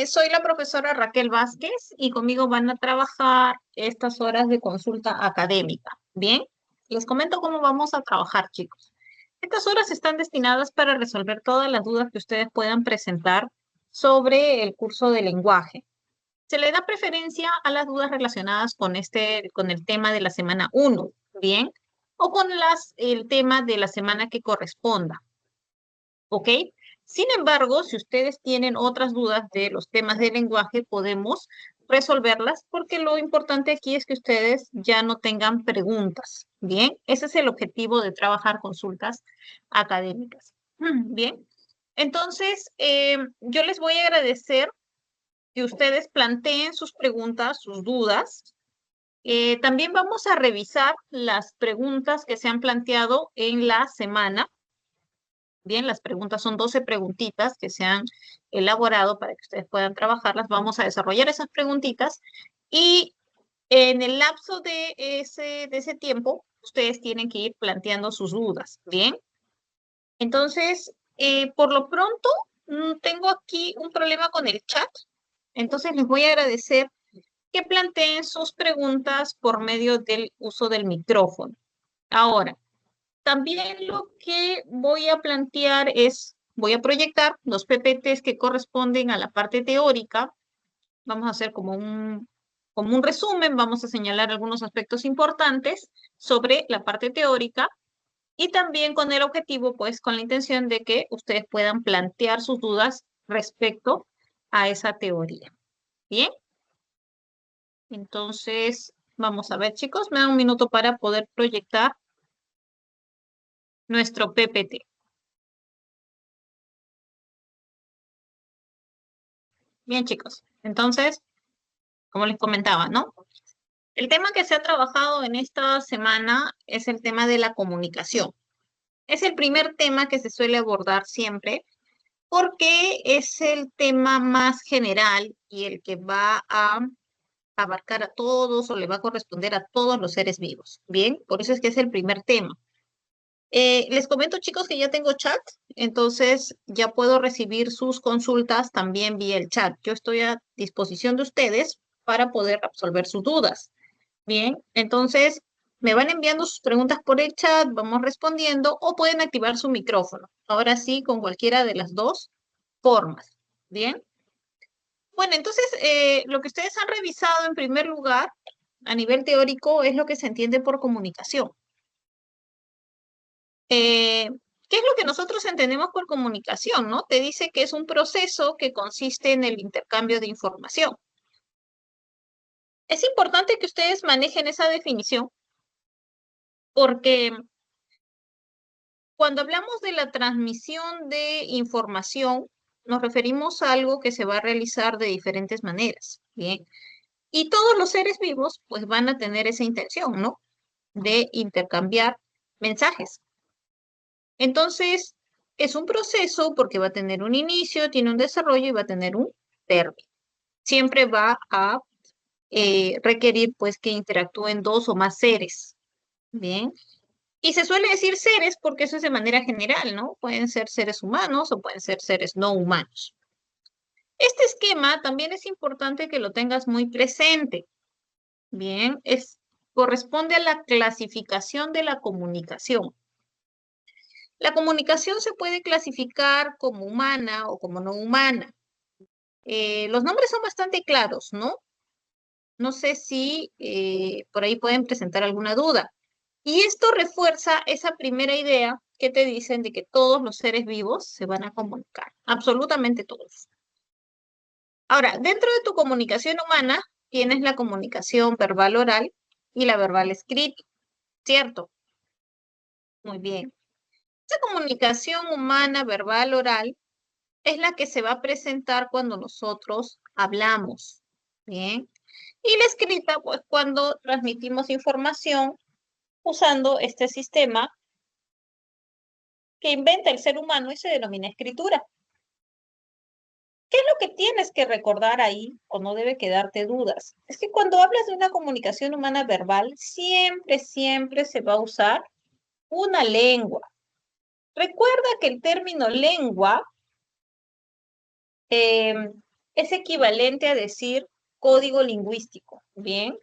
Soy la profesora Raquel Vázquez y conmigo van a trabajar estas horas de consulta académica. Bien, les comento cómo vamos a trabajar, chicos. Estas horas están destinadas para resolver todas las dudas que ustedes puedan presentar sobre el curso de lenguaje. Se le da preferencia a las dudas relacionadas con el tema de la semana uno, ¿bien? O con el tema de la semana que corresponda. ¿Ok? Sin embargo, si ustedes tienen otras dudas de los temas de lenguaje, podemos resolverlas porque lo importante aquí es que ustedes ya no tengan preguntas. Bien, ese es el objetivo de trabajar consultas académicas. Bien, entonces yo les voy a agradecer que ustedes planteen sus preguntas, sus dudas. También vamos a revisar las preguntas que se han planteado en la semana. Bien, las preguntas son 12 preguntitas que se han elaborado para que ustedes puedan trabajarlas. Vamos a desarrollar esas preguntitas y en el lapso de ese tiempo, ustedes tienen que ir planteando sus dudas. Bien, entonces, por lo pronto, tengo aquí un problema con el chat. Entonces, les voy a agradecer que planteen sus preguntas por medio del uso del micrófono. Ahora, también lo que voy a plantear es, voy a proyectar los PPTs que corresponden a la parte teórica. Vamos a hacer como un resumen, vamos a señalar algunos aspectos importantes sobre la parte teórica y también con el objetivo, pues, con la intención de que ustedes puedan plantear sus dudas respecto a esa teoría. Bien, entonces, vamos a ver, chicos, me dan un minuto para poder proyectar nuestro PPT. Bien, chicos. Entonces, como les comentaba, ¿no? El tema que se ha trabajado en esta semana es el tema de la comunicación. Es el primer tema que se suele abordar siempre porque es el tema más general y el que va a abarcar a todos o le va a corresponder a todos los seres vivos. Bien, por eso es que es el primer tema. Les comento, chicos, que ya tengo chat, entonces ya puedo recibir sus consultas también vía el chat. Yo estoy a disposición de ustedes para poder resolver sus dudas. Bien, entonces me van enviando sus preguntas por el chat, vamos respondiendo o pueden activar su micrófono. Ahora sí, con cualquiera de las dos formas. Bien. Bueno, entonces lo que ustedes han revisado en primer lugar a nivel teórico es lo que se entiende por comunicación. ¿Qué es lo que nosotros entendemos por comunicación, no? Te dice que es un proceso que consiste en el intercambio de información. Es importante que ustedes manejen esa definición porque cuando hablamos de la transmisión de información, nos referimos a algo que se va a realizar de diferentes maneras, ¿bien? Y todos los seres vivos, pues, van a tener esa intención, ¿no? De intercambiar mensajes. Entonces, es un proceso porque va a tener un inicio, tiene un desarrollo y va a tener un término. Siempre va a requerir, pues, que interactúen dos o más seres, ¿bien? Y se suele decir seres porque eso es de manera general, ¿no? Pueden ser seres humanos o pueden ser seres no humanos. Este esquema también es importante que lo tengas muy presente. Bien, corresponde a la clasificación de la comunicación. La comunicación se puede clasificar como humana o como no humana. Los nombres son bastante claros, ¿no? No sé si por ahí pueden presentar alguna duda. Y esto refuerza esa primera idea que te dicen de que todos los seres vivos se van a comunicar, absolutamente todos. Ahora, dentro de tu comunicación humana tienes la comunicación verbal oral y la verbal escrita, ¿cierto? Muy bien. Esa comunicación humana verbal oral es la que se va a presentar cuando nosotros hablamos, ¿bien? Y la escrita, pues cuando transmitimos información usando este sistema que inventa el ser humano y se denomina escritura. ¿Qué es lo que tienes que recordar ahí o no debe quedarte dudas? Es que cuando hablas de una comunicación humana verbal, siempre, siempre se va a usar una lengua. Recuerda que el término lengua Es equivalente a decir código lingüístico. Bien.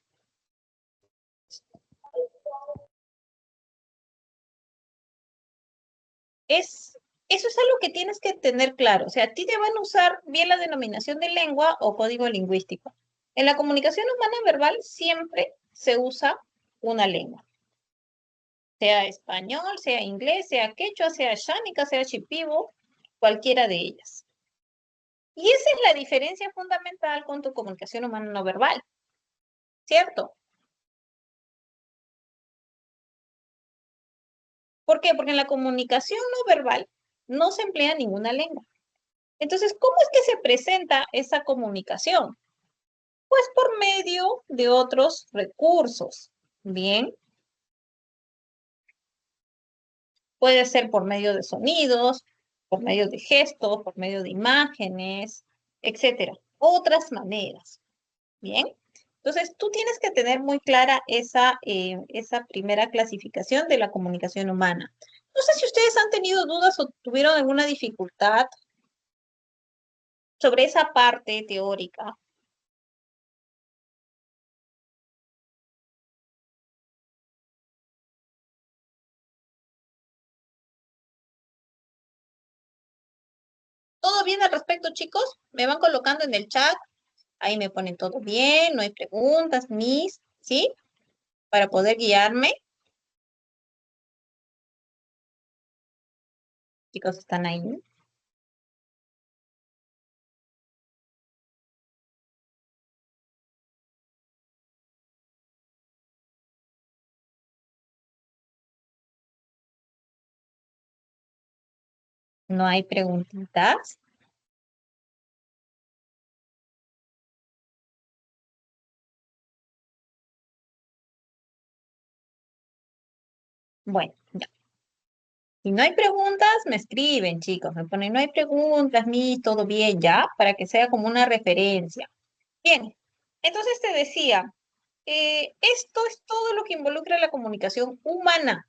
Es, eso es algo que tienes que tener claro. O sea, a ti te van a usar bien la denominación de lengua o código lingüístico. En la comunicación humana verbal siempre se usa una lengua, sea español, sea inglés, sea quechua, sea xánica, sea shipibo, cualquiera de ellas. Y esa es la diferencia fundamental con tu comunicación humana no verbal, ¿cierto? ¿Por qué? Porque en la comunicación no verbal no se emplea ninguna lengua. Entonces, ¿cómo es que se presenta esa comunicación? Pues por medio de otros recursos. Bien, puede ser por medio de sonidos, por medio de gestos, por medio de imágenes, etcétera. Otras maneras. Bien. Entonces, tú tienes que tener muy clara esa primera clasificación de la comunicación humana. No sé si ustedes han tenido dudas o tuvieron alguna dificultad sobre esa parte teórica. ¿Todo bien al respecto, chicos? Me van colocando en el chat. Ahí me ponen todo bien, no hay preguntas, mis, ¿sí? Para poder guiarme. Chicos, ¿están ahí? No hay preguntitas. Bueno, ya. Si no hay preguntas, me escriben, chicos. Me ponen, no hay preguntas, mis, todo bien, ya, para que sea como una referencia. Bien, entonces te decía, esto es todo lo que involucra la comunicación humana.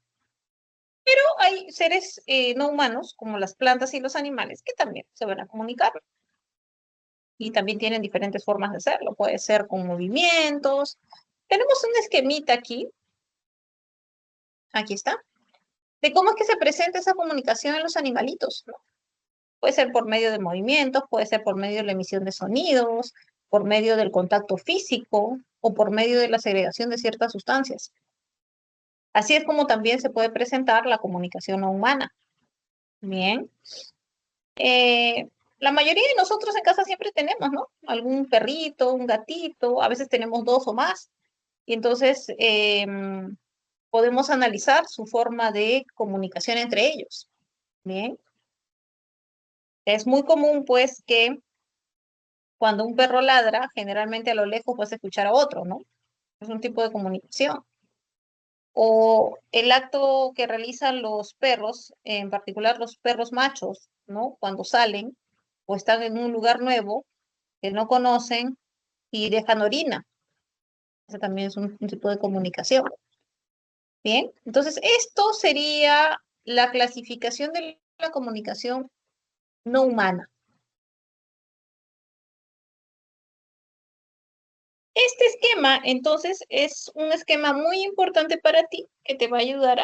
Pero hay seres no humanos, como las plantas y los animales, que también se van a comunicar. Y también tienen diferentes formas de hacerlo. Puede ser con movimientos. Tenemos un esquemita aquí está, de cómo es que se presenta esa comunicación en los animalitos, ¿no? Puede ser por medio de movimientos, puede ser por medio de la emisión de sonidos, por medio del contacto físico o por medio de la segregación de ciertas sustancias. Así es como también se puede presentar la comunicación no humana. Bien. Eh, la mayoría de nosotros en casa siempre tenemos, ¿no? Algún perrito, un gatito, a veces tenemos dos o más. Y entonces podemos analizar su forma de comunicación entre ellos. Bien. Es muy común, pues, que cuando un perro ladra, generalmente a lo lejos puedes escuchar a otro, ¿no? Es un tipo de comunicación. O el acto que realizan los perros, en particular los perros machos, ¿no? Cuando salen o están en un lugar nuevo que no conocen y dejan orina. Ese también es un tipo de comunicación. Bien, entonces esto sería la clasificación de la comunicación no humana. Este esquema, entonces, es un esquema muy importante para ti que te va a ayudar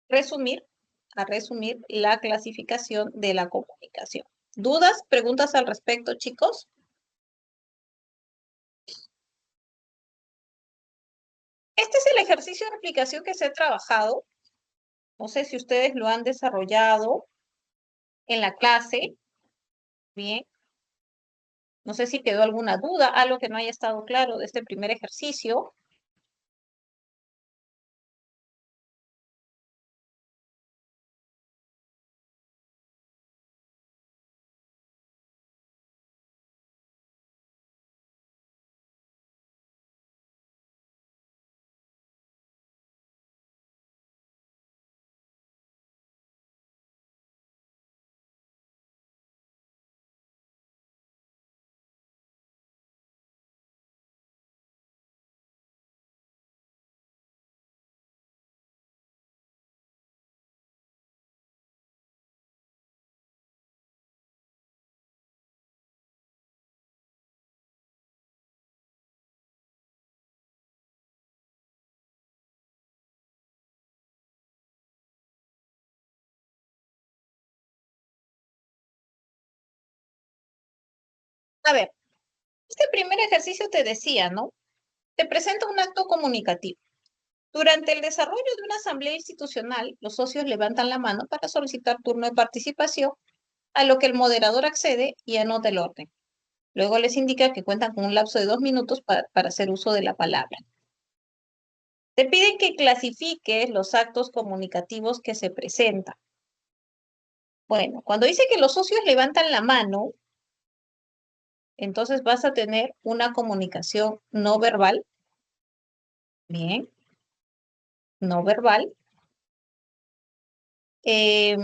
resumir, a resumir la clasificación de la comunicación. ¿Dudas, preguntas al respecto, chicos? Este es el ejercicio de aplicación que se ha trabajado. No sé si ustedes lo han desarrollado en la clase. Bien. No sé si quedó alguna duda, algo que no haya estado claro de este primer ejercicio. A ver, este primer ejercicio te decía, ¿no? Te presenta un acto comunicativo. Durante el desarrollo de una asamblea institucional, los socios levantan la mano para solicitar turno de participación, a lo que el moderador accede y anota el orden. Luego les indica que cuentan con un lapso de 2 minutos para hacer uso de la palabra. Te piden que clasifiques los actos comunicativos que se presentan. Bueno, cuando dice que los socios levantan la mano, entonces vas a tener una comunicación no verbal, bien, no verbal, eh,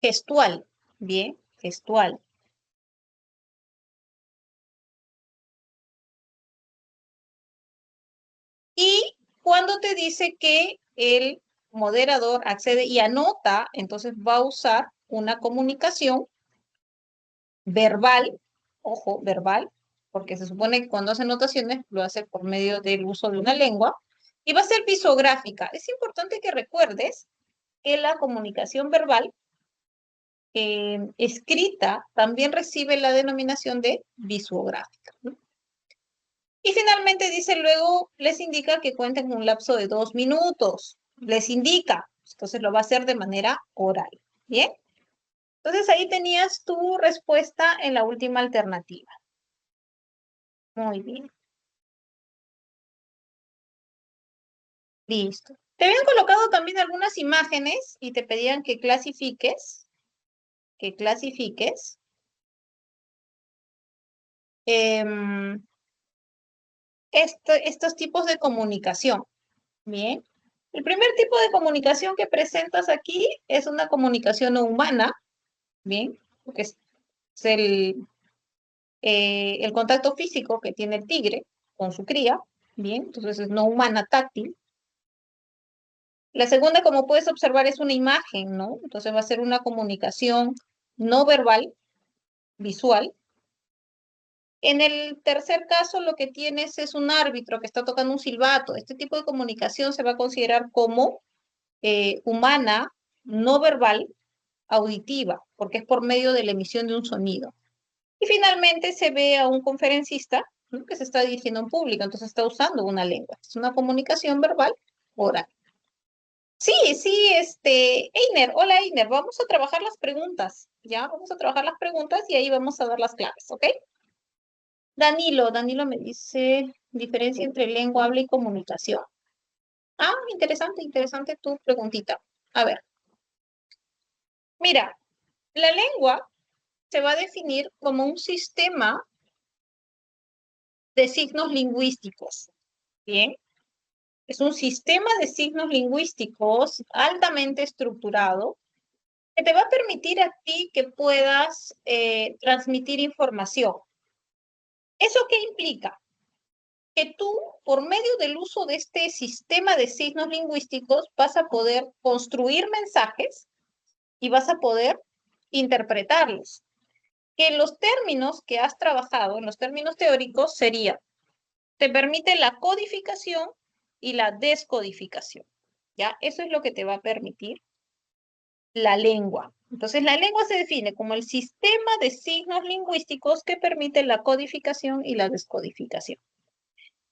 gestual, bien, gestual. Y cuando te dice que el moderador accede y anota, entonces va a usar una comunicación verbal, ojo, verbal, porque se supone que cuando hace anotaciones lo hace por medio del uso de una lengua, y va a ser visográfica. Es importante que recuerdes que la comunicación verbal escrita también recibe la denominación de visográfica, ¿no? Y finalmente dice luego, les indica que cuenten con un lapso de 2 minutos. Les indica, entonces lo va a hacer de manera oral. ¿Bien? Entonces ahí tenías tu respuesta en la última alternativa. Muy bien, listo. Te habían colocado también algunas imágenes y te pedían que clasifiques em, estos tipos de comunicación. Bien. El primer tipo de comunicación que presentas aquí es una comunicación no humana, bien, porque es el contacto físico que tiene el tigre con su cría, bien, entonces es no humana táctil. La segunda, como puedes observar, es una imagen, ¿no? Entonces va a ser una comunicación no verbal, visual. En el tercer caso, lo que tienes es un árbitro que está tocando un silbato. Este tipo de comunicación se va a considerar como humana, no verbal, auditiva, porque es por medio de la emisión de un sonido. Y finalmente se ve a un conferencista, ¿no?, que se está dirigiendo a un público, entonces está usando una lengua. Es una comunicación verbal oral. Sí, sí, Einer, hola Einer, vamos a trabajar las preguntas, ¿ya? Vamos a trabajar las preguntas y ahí vamos a dar las claves, ¿ok? Danilo me dice diferencia entre lengua, habla y comunicación. Ah, interesante, interesante tu preguntita. A ver, mira, la lengua se va a definir como un sistema de signos lingüísticos, ¿bien? Es un sistema de signos lingüísticos altamente estructurado que te va a permitir a ti que puedas transmitir información. ¿Eso qué implica? Que tú, por medio del uso de este sistema de signos lingüísticos, vas a poder construir mensajes y vas a poder interpretarlos. Que en los términos que has trabajado, en los términos teóricos, sería, te permite la codificación y la descodificación. ¿Ya? Eso es lo que te va a permitir la lengua. Entonces, la lengua se define como el sistema de signos lingüísticos que permite la codificación y la descodificación.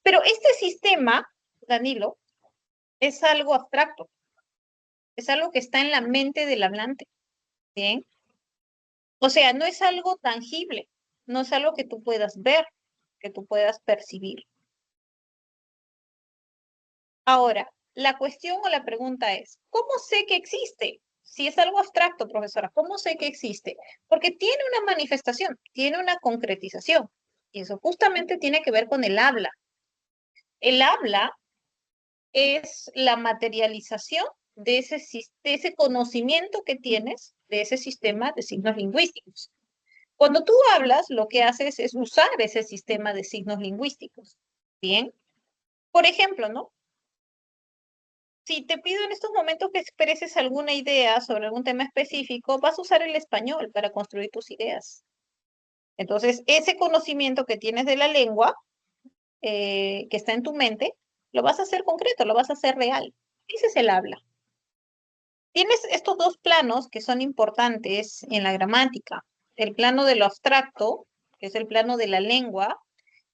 Pero este sistema, Danilo, es algo abstracto, es algo que está en la mente del hablante, ¿bien? O sea, no es algo tangible, no es algo que tú puedas ver, que tú puedas percibir. Ahora, la cuestión o la pregunta es, ¿cómo sé que existe? Si es algo abstracto, profesora, ¿cómo sé que existe? Porque tiene una manifestación, tiene una concretización, y eso justamente tiene que ver con el habla. El habla es la materialización de ese conocimiento que tienes de ese sistema de signos lingüísticos. Cuando tú hablas, lo que haces es usar ese sistema de signos lingüísticos. Bien. Por ejemplo, ¿no? Si te pido en estos momentos que expreses alguna idea sobre algún tema específico, vas a usar el español para construir tus ideas. Entonces, ese conocimiento que tienes de la lengua, que está en tu mente, lo vas a hacer concreto, lo vas a hacer real. Ese es el habla. Tienes estos dos planos que son importantes en la gramática. el plano de lo abstracto, que es el plano de la lengua,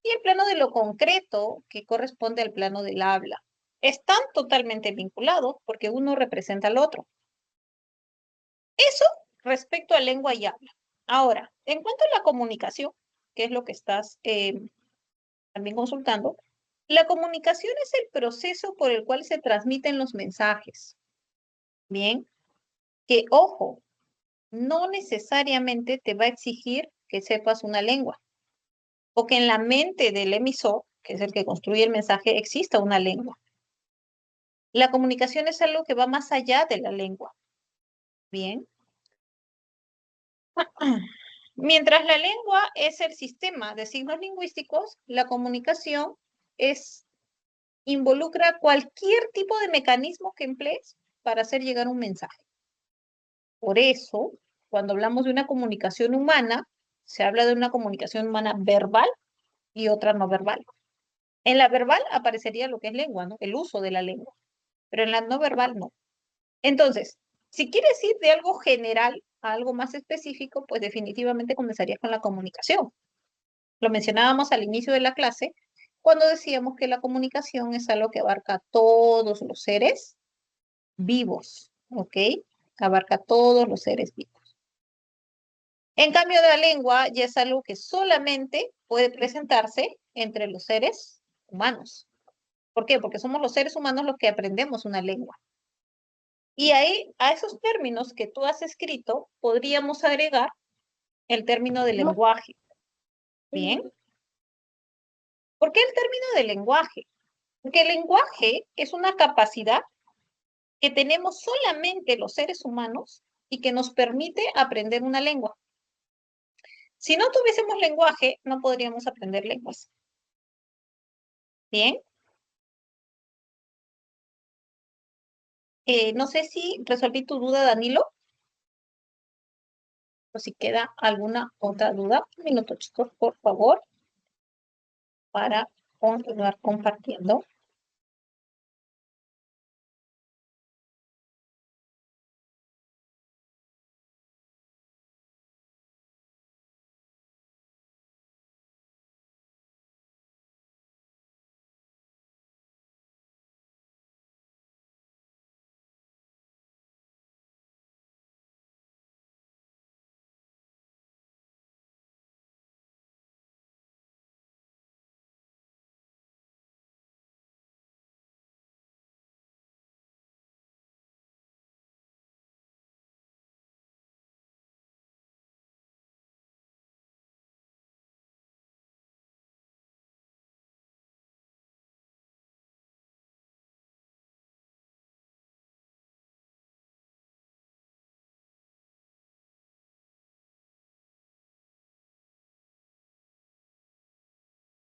y el plano de lo concreto, que corresponde al plano del habla. Están totalmente vinculados porque uno representa al otro. Eso respecto a lengua y habla. Ahora, en cuanto a la comunicación, que es lo que estás también consultando, la comunicación es el proceso por el cual se transmiten los mensajes. Bien, que ojo, no necesariamente te va a exigir que sepas una lengua o que en la mente del emisor, que es el que construye el mensaje, exista una lengua. La comunicación es algo que va más allá de la lengua. Bien. Mientras la lengua es el sistema de signos lingüísticos, la comunicación involucra cualquier tipo de mecanismo que emplees para hacer llegar un mensaje. Por eso, cuando hablamos de una comunicación humana, se habla de una comunicación humana verbal y otra no verbal. En la verbal aparecería lo que es lengua, ¿no? El uso de la lengua, pero en la no verbal no. Entonces, si quieres ir de algo general a algo más específico, pues definitivamente comenzarías con la comunicación. Lo mencionábamos al inicio de la clase, cuando decíamos que la comunicación es algo que abarca a todos los seres vivos, ¿ok? Abarca a todos los seres vivos. En cambio, la lengua ya es algo que solamente puede presentarse entre los seres humanos. ¿Por qué? Porque somos los seres humanos los que aprendemos una lengua. Y ahí, a esos términos que tú has escrito, podríamos agregar el término de lenguaje. Bien. ¿Por qué el término de lenguaje? Porque el lenguaje es una capacidad que tenemos solamente los seres humanos y que nos permite aprender una lengua. Si no tuviésemos lenguaje, no podríamos aprender lenguas. Bien. No sé si resolví tu duda, Danilo, o si queda alguna otra duda. Un minuto, chicos, por favor, para continuar compartiendo.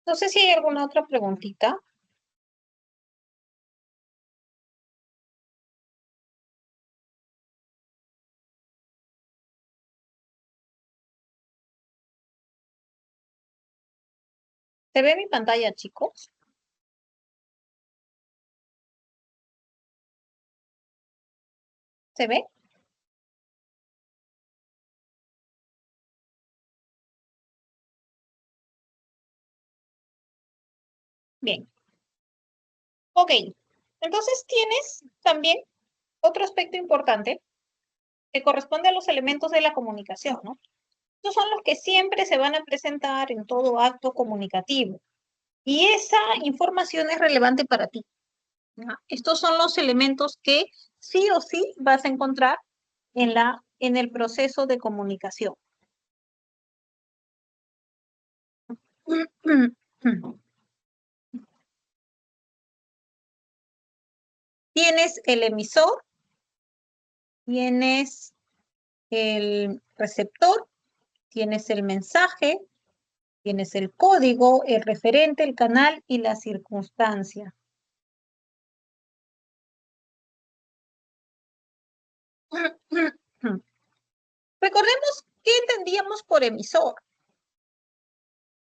No sé si hay alguna otra preguntita. ¿Se ve mi pantalla, chicos? ¿Se ve? Bien. Ok. Entonces tienes también otro aspecto importante que corresponde a los elementos de la comunicación, ¿no? Estos son los que siempre se van a presentar en todo acto comunicativo. Y esa información es relevante para ti. ¿Ya? Estos son los elementos que sí o sí vas a encontrar en el proceso de comunicación. Tienes el emisor, tienes el receptor, tienes el mensaje, tienes el código, el referente, el canal y la circunstancia. Recordemos qué entendíamos por emisor.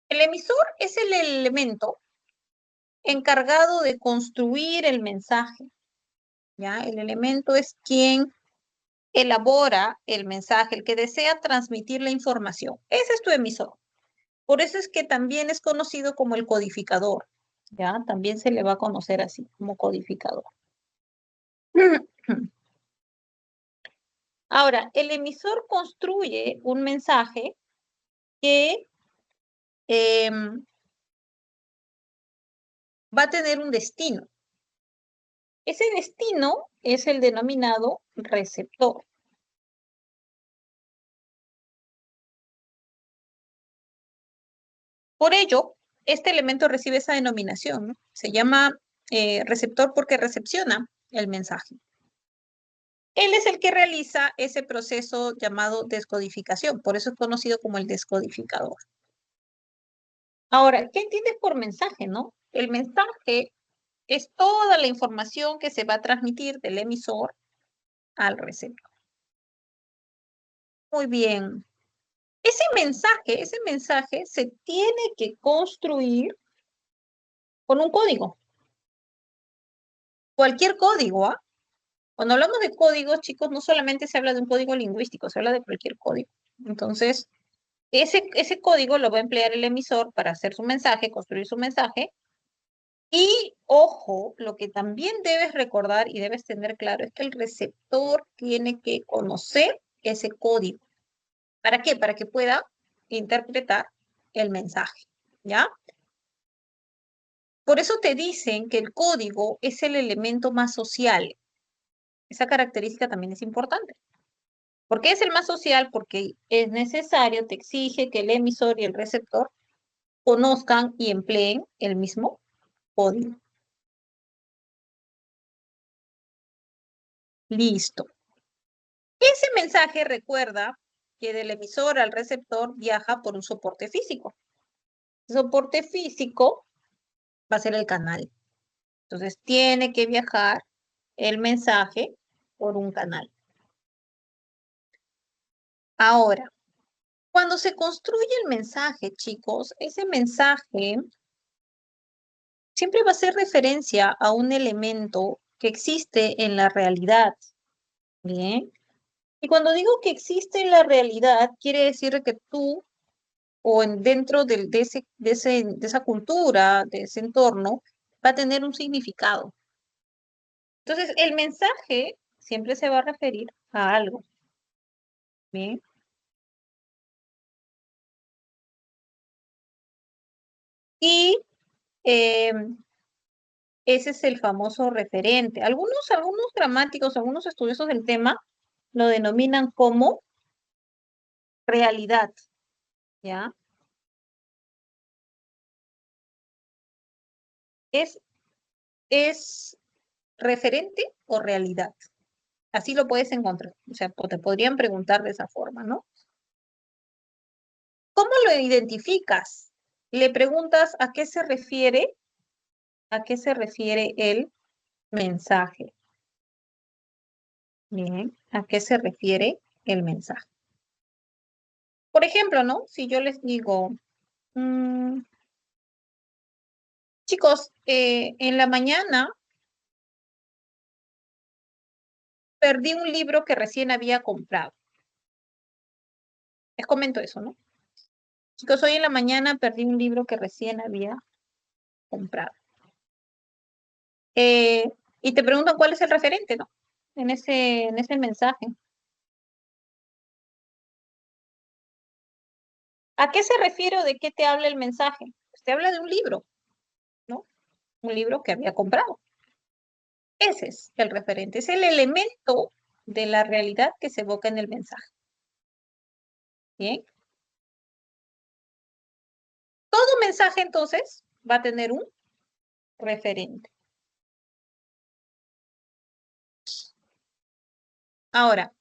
El emisor es el elemento encargado de construir el mensaje, ¿ya? El elemento es quien elabora el mensaje, el que desea transmitir la información. Ese es tu emisor. Por eso es que también es conocido como el codificador, ¿ya? También se le va a conocer así, como codificador. Ahora, el emisor construye un mensaje que va a tener un destino. Ese destino es el denominado receptor. Por ello, este elemento recibe esa denominación, ¿no? Se llama receptor porque recepciona el mensaje. Él es el que realiza ese proceso llamado descodificación, por eso es conocido como el descodificador. Ahora, ¿qué entiendes por mensaje, no? El mensaje es toda la información que se va a transmitir del emisor al receptor. Muy bien. Ese mensaje se tiene que construir con un código. Cualquier código, ¿ah? Cuando hablamos de códigos, chicos, no solamente se habla de un código lingüístico, se habla de cualquier código. Entonces, ese código lo va a emplear el emisor para hacer su mensaje, construir su mensaje. Y ojo, lo que también debes recordar y debes tener claro es que el receptor tiene que conocer ese código. ¿Para qué? Para que pueda interpretar el mensaje, ¿ya? Por eso te dicen que el código es el elemento más social. Esa característica también es importante. ¿Por qué es el más social? Porque es necesario, te exige que el emisor y el receptor conozcan y empleen el mismo código. Listo. Ese mensaje recuerda que del emisor al receptor viaja por un soporte físico. El soporte físico va a ser el canal. Entonces tiene que viajar el mensaje por un canal. Ahora, cuando se construye el mensaje, chicos, ese mensaje siempre va a hacer referencia a un elemento que existe en la realidad. Bien. Y cuando digo que existe en la realidad, quiere decir que tú o dentro de esa cultura, de ese entorno, va a tener un significado. Entonces, el mensaje siempre se va a referir a algo. Bien. Y eh, ese es el famoso referente. Algunos gramáticos, algunos estudiosos del tema lo denominan como realidad, ¿ya? Es, es referente o realidad. Así lo puedes encontrar. O sea, te podrían preguntar de esa forma, ¿no? ¿Cómo lo identificas? Le preguntas a qué se refiere el mensaje. Bien, ¿a qué se refiere el mensaje? Por ejemplo, ¿no? Si yo les digo, mm, chicos, en la mañana perdí un libro que recién había comprado. Les comento eso, ¿no? Chicos, hoy en la mañana perdí un libro que recién había comprado. Eh, y te preguntan cuál es el referente, ¿no? En ese mensaje. ¿A qué se refiere o de qué te habla el mensaje? Pues te habla de un libro, ¿no? Un libro que había comprado. Ese es el referente, es el elemento de la realidad que se evoca en el mensaje. Bien. Todo mensaje entonces va a tener un referente. Ahora,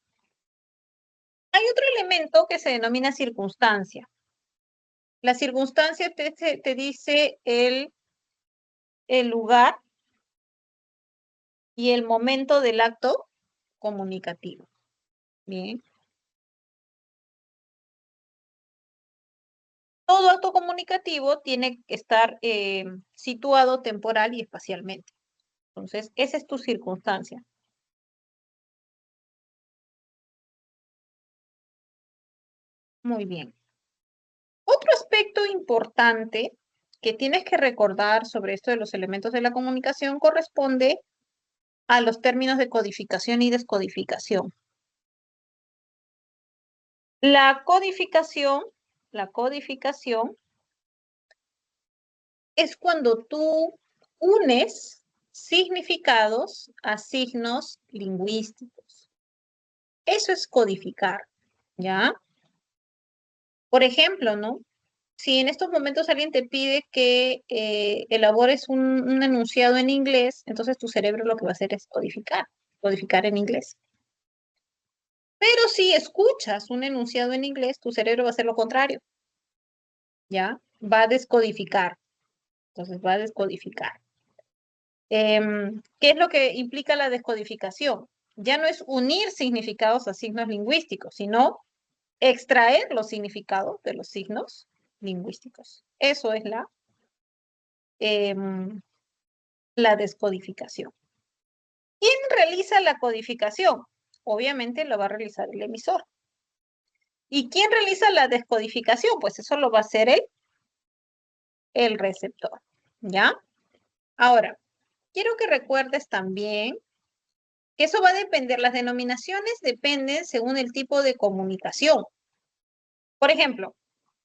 hay otro elemento que se denomina circunstancia. La circunstancia te dice el lugar y el momento del acto comunicativo. Bien. Todo acto comunicativo tiene que estar situado temporal y espacialmente. Entonces, esa es tu circunstancia. Muy bien. Otro aspecto importante que tienes que recordar sobre esto de los elementos de la comunicación corresponde a los términos de codificación y descodificación. La codificación, la codificación es cuando tú unes significados a signos lingüísticos. Eso es codificar, ¿ya? Por ejemplo, ¿no? Si en estos momentos alguien te pide que elabores un enunciado en inglés, entonces tu cerebro lo que va a hacer es codificar, codificar en inglés. Pero si escuchas un enunciado en inglés, tu cerebro va a hacer lo contrario, ¿ya? Va a descodificar. Entonces va a descodificar. ¿Qué es lo que implica la descodificación? Ya no es unir significados a signos lingüísticos, sino extraer los significados de los signos lingüísticos. Eso es em, la descodificación. ¿Quién realiza la codificación? Obviamente lo va a realizar el emisor. ¿Y quién realiza la descodificación? Pues eso lo va a hacer el receptor. ¿Ya? Ahora, quiero que recuerdes también que eso va a depender, las denominaciones dependen según el tipo de comunicación. Por ejemplo,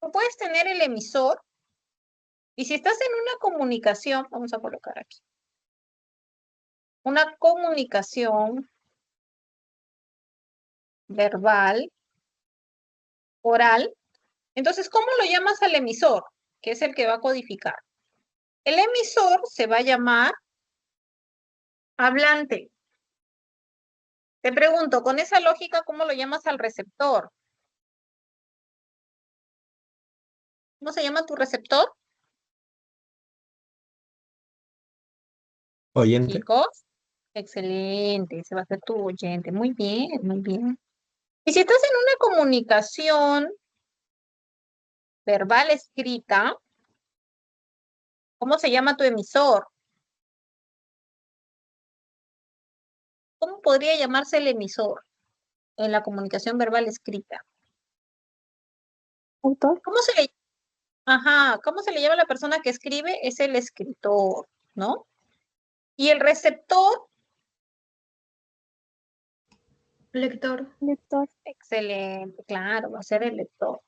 tú puedes tener el emisor y si estás en una comunicación, vamos a colocar aquí, una comunicación verbal, oral, entonces, ¿cómo lo llamas al emisor? Que es el que va a codificar. El emisor se va a llamar hablante. Te pregunto, con esa lógica, ¿cómo lo llamas al receptor? ¿Cómo se llama tu receptor? Oyente. Chicos, excelente, ese va a ser tu oyente. Muy bien, muy bien. Y si estás en una comunicación verbal escrita, ¿cómo se llama tu emisor? ¿Cómo podría llamarse el emisor en la comunicación verbal escrita? Autor. ¿Cómo se le, ajá, ¿cómo se le llama a la persona que escribe? Es el escritor, ¿no? Y el receptor, Lector. Lector. excelente, claro, va a ser el lector.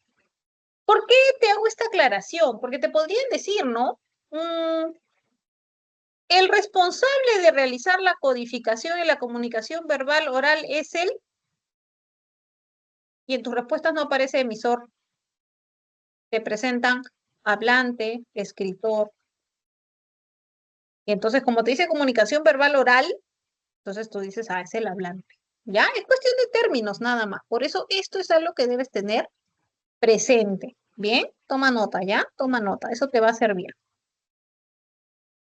¿Por qué te hago esta aclaración? Porque te podrían decir, ¿no? El responsable de realizar la codificación y la comunicación verbal oral es él, y en tus respuestas no aparece emisor. Te presentan hablante, escritor. Y entonces, como te dice comunicación verbal oral, entonces tú dices, ah, es el hablante. ¿Ya? Es cuestión de términos nada más. Por eso esto es algo que debes tener presente. Bien, toma nota, ¿ya? Toma nota, eso te va a servir.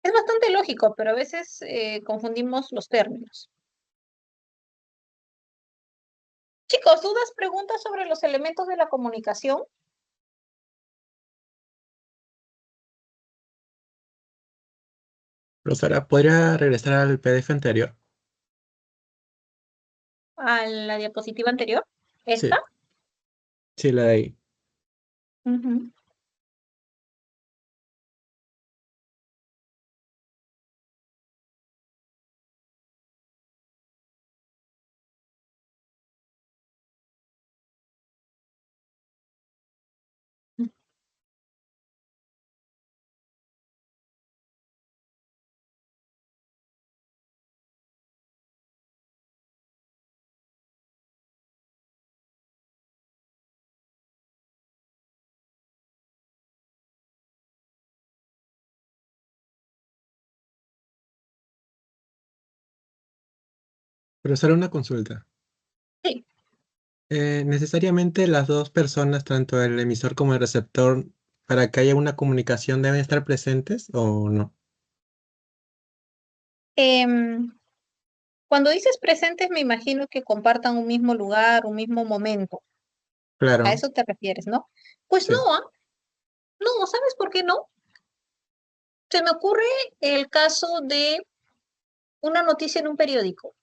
Es bastante lógico, pero a veces confundimos los términos. Chicos, ¿dudas, preguntas sobre los elementos de la comunicación? Profesora, ¿podría regresar al PDF anterior? A la diapositiva anterior. Sí, ¿Esta? sí, la de ahí. Ujú. Profesora, una consulta. Sí. ¿Necesariamente las dos personas, tanto el emisor como el receptor, para que haya una comunicación deben estar presentes o no? Em, Cuando dices presentes, me imagino que compartan un mismo lugar, un mismo momento. A Claro, eso te refieres, ¿no? Pues no, sí. ¿ah? No, ¿sabes por qué no? Se me ocurre el caso de una noticia en un periódico.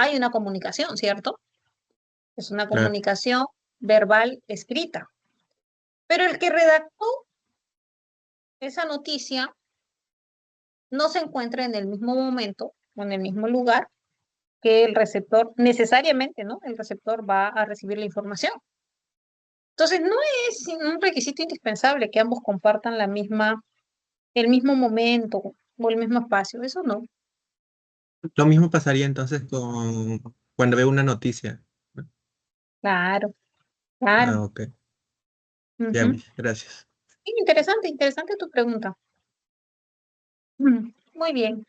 Hay una comunicación, ¿cierto? Es una claro. comunicación verbal escrita. Pero el que redactó esa noticia no se encuentra en el mismo momento o en el mismo lugar que el receptor, necesariamente, ¿no? El receptor va a recibir la información. Entonces, no es un requisito indispensable que ambos compartan el mismo momento o el mismo espacio. Eso no. Lo mismo pasaría entonces con cuando veo una noticia. Claro, claro. Ah, ok. Ya, Ujú. gracias. Sí, interesante, interesante tu pregunta. Muy bien. Muy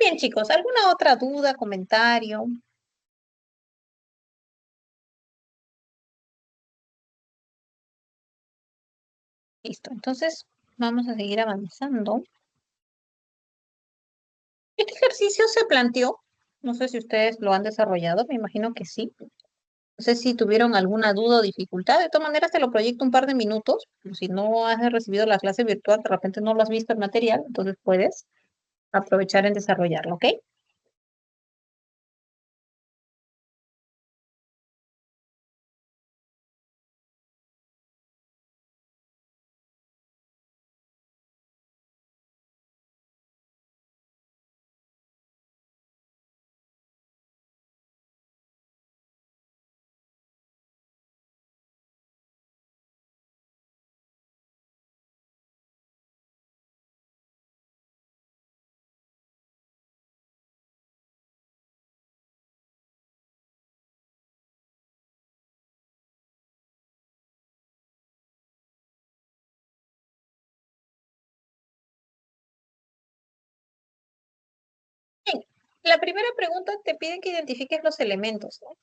bien, chicos. ¿Alguna otra duda, comentario? Listo. Entonces, vamos a seguir avanzando. Este ejercicio se planteó, no sé si ustedes lo han desarrollado, me imagino que sí. No sé si tuvieron alguna duda o dificultad. De todas maneras, te lo proyecto un par de minutos. Si no has recibido la clase virtual, de repente no lo has visto el material, entonces puedes aprovechar en desarrollarlo, ¿ok? Bien. La primera pregunta te pide que identifiques los elementos, ¿no?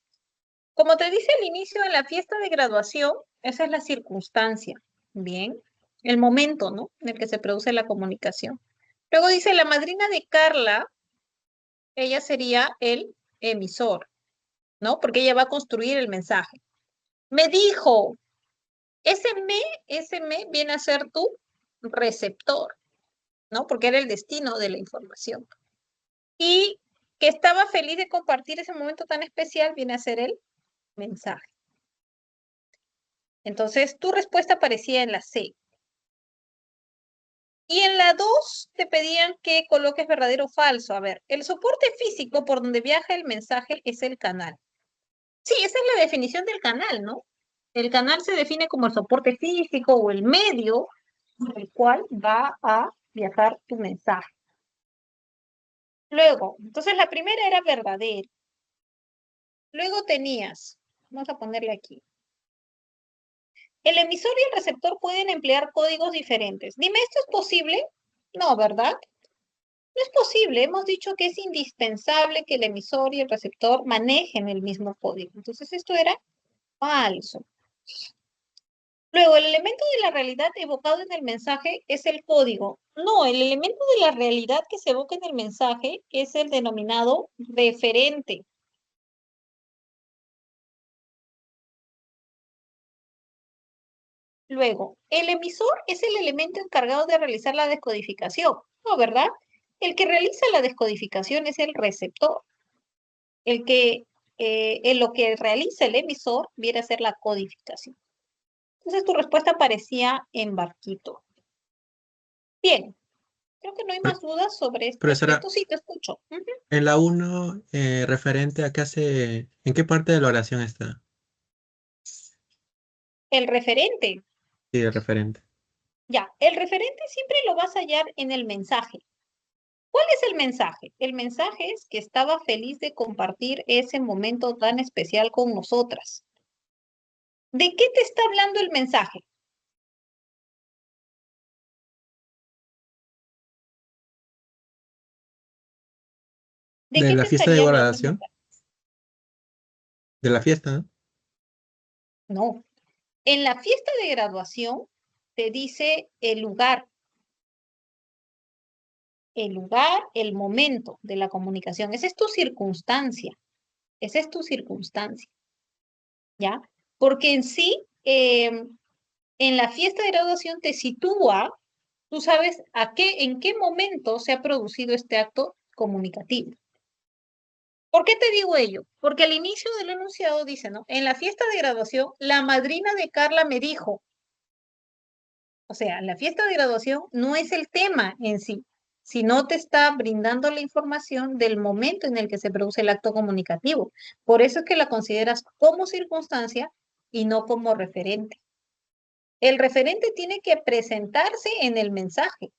Como te dice al inicio de la fiesta de graduación, esa es la circunstancia, ¿bien? El momento, ¿no? En el que se produce la comunicación. Luego dice la madrina de Carla, ella sería el emisor, ¿no? Porque ella va a construir el mensaje. Me dijo, ese me viene a ser tu receptor, ¿no? Porque era el destino de la información. Y que estaba feliz de compartir ese momento tan especial viene a ser el mensaje. Entonces, tu respuesta aparecía en la C. Y en la 2 te pedían que coloques verdadero o falso. A ver, el soporte físico por donde viaja el mensaje es el canal. Sí, esa es la definición del canal, ¿no? El canal se define como el soporte físico o el medio por el cual va a viajar tu mensaje. Luego, entonces la primera era verdadera. Luego tenías, vamos a ponerle aquí, el emisor y el receptor pueden emplear códigos diferentes. Dime, ¿esto es posible? No, ¿verdad? No es posible. Hemos dicho que es indispensable que el emisor y el receptor manejen el mismo código. Entonces esto era falso. Luego, el elemento de la realidad evocado en el mensaje es el código. No, el elemento de la realidad que se evoca en el mensaje es el denominado referente. Luego, el emisor es el elemento encargado de realizar la descodificación. No, ¿verdad? El que realiza la descodificación es el receptor. El que, en lo que realiza el emisor viene a ser la codificación. Entonces tu respuesta aparecía en barquito. Bien, creo que no hay Pro- más dudas sobre este Profesora, aspecto. Sí, te escucho. Ujú. en la uno referente a qué hace, ¿en qué parte de la oración está? El referente. Sí, el referente. Ya, el referente siempre lo vas a hallar en el mensaje. ¿Cuál es el mensaje? El mensaje es que estaba feliz de compartir ese momento tan especial con nosotras. ¿De qué te está hablando el mensaje? ¿De De qué la te fiesta de estaría hablando el graduación, mensaje? de la fiesta, ¿no? No. En la fiesta de graduación te dice el lugar, el momento de la comunicación. Esa es tu circunstancia. Esa es tu circunstancia, ¿ya? Porque en sí, en la fiesta de graduación te sitúa, tú sabes en qué momento se ha producido este acto comunicativo. ¿Por qué te digo ello? Porque al inicio del enunciado dice, ¿no? En la fiesta de graduación, la madrina de Carla me dijo, o sea, la fiesta de graduación no es el tema en sí, sino te está brindando la información del momento en el que se produce el acto comunicativo. Por eso es que la consideras como circunstancia y no como referente. El referente tiene que presentarse en el mensaje.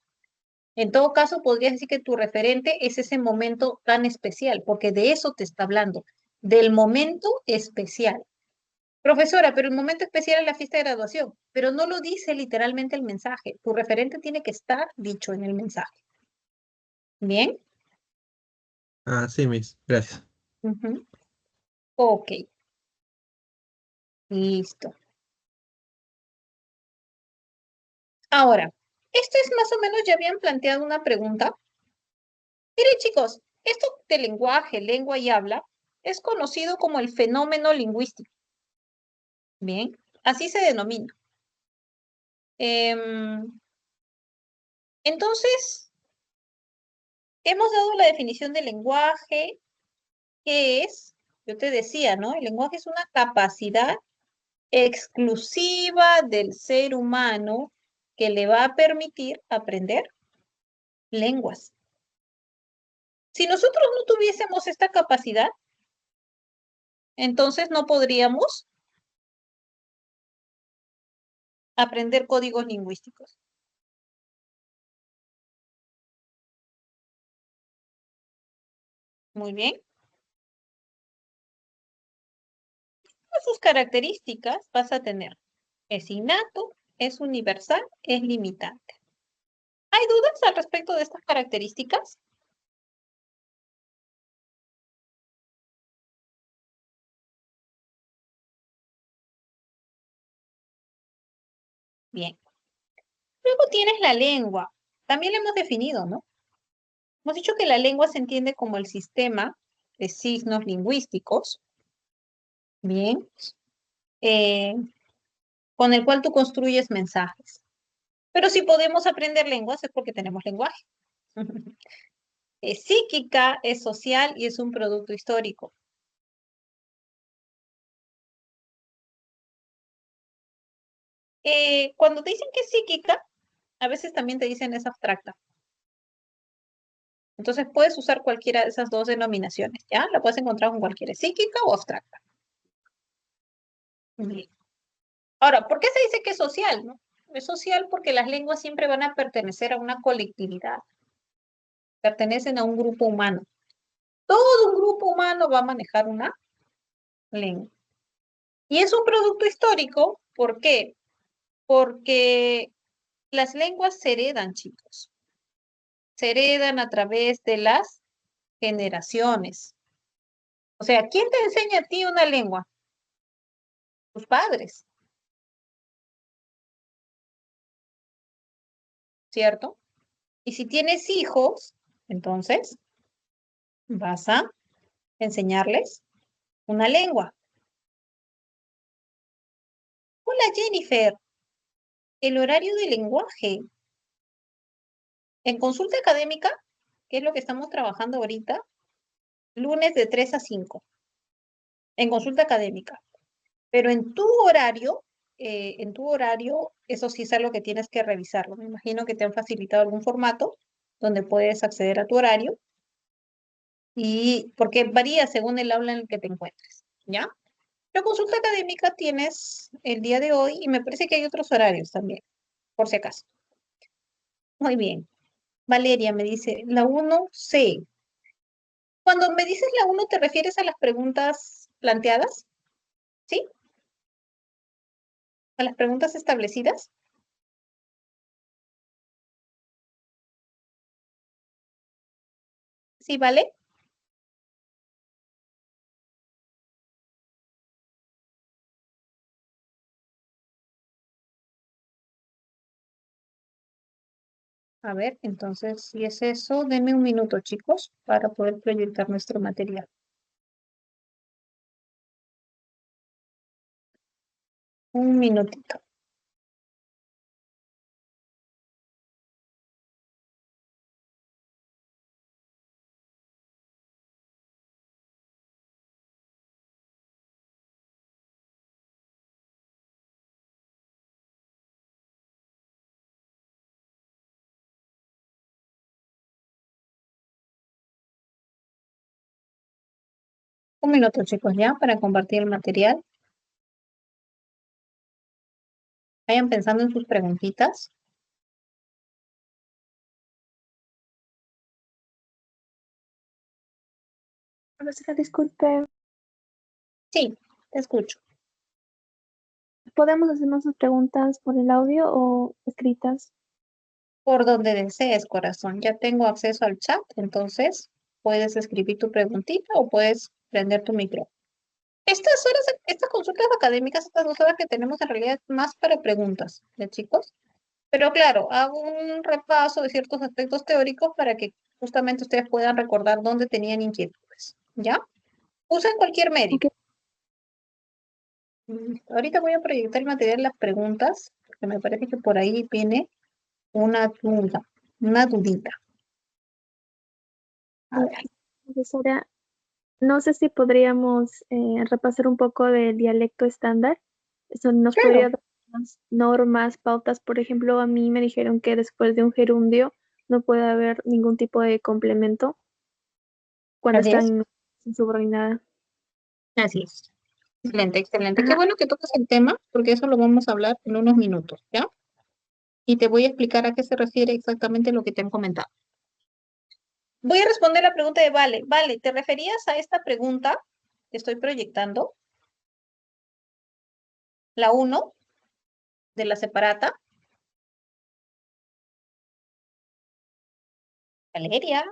En todo caso, podrías decir que tu referente es ese momento tan especial, porque de eso te está hablando, del momento especial. Profesora, pero el momento especial es la fiesta de graduación, pero no lo dice literalmente el mensaje. Tu referente tiene que estar dicho en el mensaje. ¿Bien? Ah, sí, Miss, gracias. Ujú. Ok, listo. Ahora, esto es más o menos, ya habían planteado una pregunta. Miren, chicos, esto de lenguaje, lengua y habla es conocido como el fenómeno lingüístico. Bien, así se denomina. Em, entonces, hemos dado la definición de lenguaje, que es, yo te decía, ¿no? El lenguaje es una capacidad exclusiva del ser humano que le va a permitir aprender lenguas. Si nosotros no tuviésemos esta capacidad, entonces no podríamos aprender códigos lingüísticos. Muy bien. Sus características vas a tener. Es innato, es universal, es limitante. ¿Hay dudas al respecto de estas características? Bien. Luego tienes la lengua. También la hemos definido, ¿no? Hemos dicho que la lengua se entiende como el sistema de signos lingüísticos, bien, eh, con el cual tú construyes mensajes. Pero si podemos aprender lenguas es porque tenemos lenguaje. Es psíquica, es social y es un producto histórico. Cuando te dicen que es psíquica, a veces también te dicen es abstracta. Entonces puedes usar cualquiera de esas dos denominaciones, ¿ya? La puedes encontrar con cualquiera, psíquica o abstracta. Bien. Ahora, ¿por qué se dice que es social, no? Es social porque las lenguas siempre van a pertenecer a una colectividad, pertenecen a un grupo humano. Todo un grupo humano va a manejar una lengua. Y es un producto histórico, ¿por qué? Porque las lenguas se heredan, chicos. Se heredan a través de las generaciones. O sea, ¿quién te enseña a ti una lengua? Tus padres, ¿cierto? Y si tienes hijos, entonces vas a enseñarles una lengua. Hola Jennifer, el horario de lenguaje. En consulta académica, que es lo que estamos trabajando ahorita, lunes de 3 a 5, en consulta académica. Pero en tu horario, eso sí es algo que tienes que revisarlo. Me imagino que te han facilitado algún formato donde puedes acceder a tu horario y porque varía según el aula en el que te encuentres, ¿ya? La consulta académica tienes el día de hoy y me parece que hay otros horarios también, por si acaso. Muy bien. Valeria me dice, la 1C. Cuando me dices la 1, ¿te refieres a las preguntas planteadas? ¿Sí? ¿A las preguntas establecidas? ¿Sí, vale? A ver, entonces, si es eso, denme un minuto, chicos, para poder proyectar nuestro material. Un minutito. Un minuto, chicos, ya, para compartir el material. Vayan pensando en sus preguntitas. Profesora, disculpe, Sí, te escucho. ¿podemos hacernos sus preguntas por el audio o escritas? Por donde desees, corazón. Ya tengo acceso al chat, entonces puedes escribir tu preguntita o puedes prender tu micrófono. Estas horas, estas consultas académicas, estas 2 horas que tenemos en realidad es más para preguntas de chicos. Pero claro, hago un repaso de ciertos aspectos teóricos para que justamente ustedes puedan recordar dónde tenían inquietudes. ¿Ya? Usen cualquier medio. Ok, Ahorita voy a proyectar el material de las preguntas, porque me parece que por ahí viene una duda, una dudita. A ver. profesora, no sé si podríamos repasar un poco del dialecto estándar. Eso nos Claro, podría dar unas normas, pautas. Por ejemplo, a mí me dijeron que después de un gerundio no puede haber ningún tipo de complemento cuando así están es. en subordinada. Así es. Excelente, excelente. Qué Ajá, bueno que tocas el tema, porque eso lo vamos a hablar en unos minutos, ¿ya? Y te voy a explicar a qué se refiere exactamente lo que te han comentado. Voy a responder la pregunta de Vale. Vale, ¿te referías a esta pregunta que estoy proyectando? La uno de la separata. Valeria.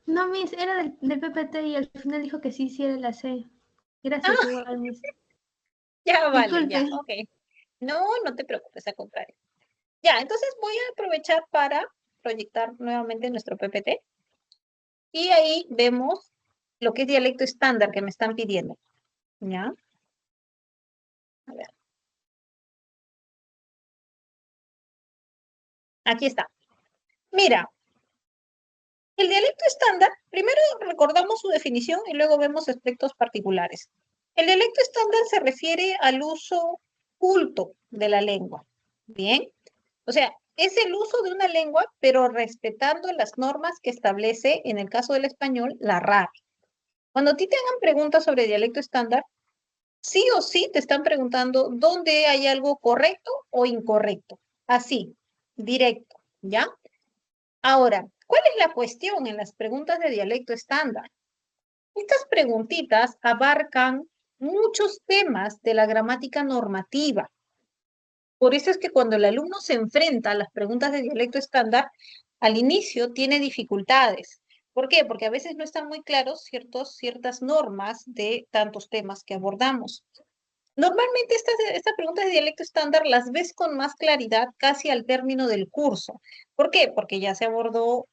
No, Miss, era del PPT y al final dijo que sí, sí era la C. Gracias, Ah, igual, Miss. ya, vale, ya, Disculpe. ok. No, no te preocupes, al contrario. Ya, entonces voy a aprovechar para proyectar nuevamente nuestro PPT. Y ahí vemos lo que es dialecto estándar que me están pidiendo. ¿Ya? A ver, aquí está. Mira, el dialecto estándar, primero recordamos su definición y luego vemos aspectos particulares. El dialecto estándar se refiere al uso culto de la lengua. Bien, o sea, es el uso de una lengua, pero respetando las normas que establece, en el caso del español, la RAE. Cuando a ti te hagan preguntas sobre dialecto estándar, sí o sí te están preguntando dónde hay algo correcto o incorrecto. Así, directo, ¿ya? Ahora, ¿cuál es la cuestión en las preguntas de dialecto estándar? Estas preguntitas abarcan muchos temas de la gramática normativa. Por eso es que cuando el alumno se enfrenta a las preguntas de dialecto estándar, al inicio tiene dificultades. ¿Por qué? Porque a veces no están muy claros ciertas normas de tantos temas que abordamos. Normalmente estas preguntas de dialecto estándar las ves con más claridad casi al término del curso. ¿Por qué? Porque ya se abordó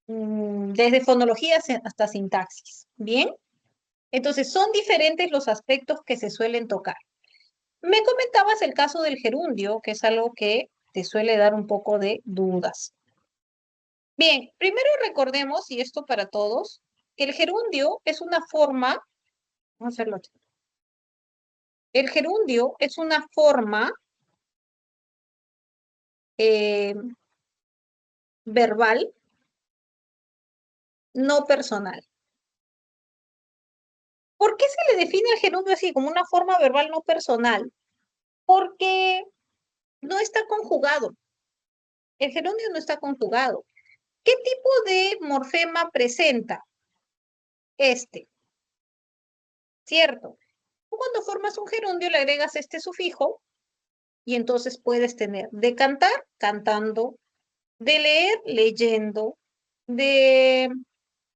desde fonología hasta sintaxis. ¿Bien? Entonces, son diferentes los aspectos que se suelen tocar. Me comentabas el caso del gerundio, que es algo que te suele dar un poco de dudas. Bien, primero recordemos, y esto para todos, que el gerundio es una forma, vamos a hacerlo aquí. El gerundio es una forma eh, verbal no personal. ¿Por qué se le define el gerundio así, como una forma verbal no personal? Porque no está conjugado. El gerundio no está conjugado. ¿Qué tipo de morfema presenta? Este, ¿cierto? Tú cuando formas un gerundio le agregas este sufijo y entonces puedes tener de cantar, cantando, de leer, leyendo, de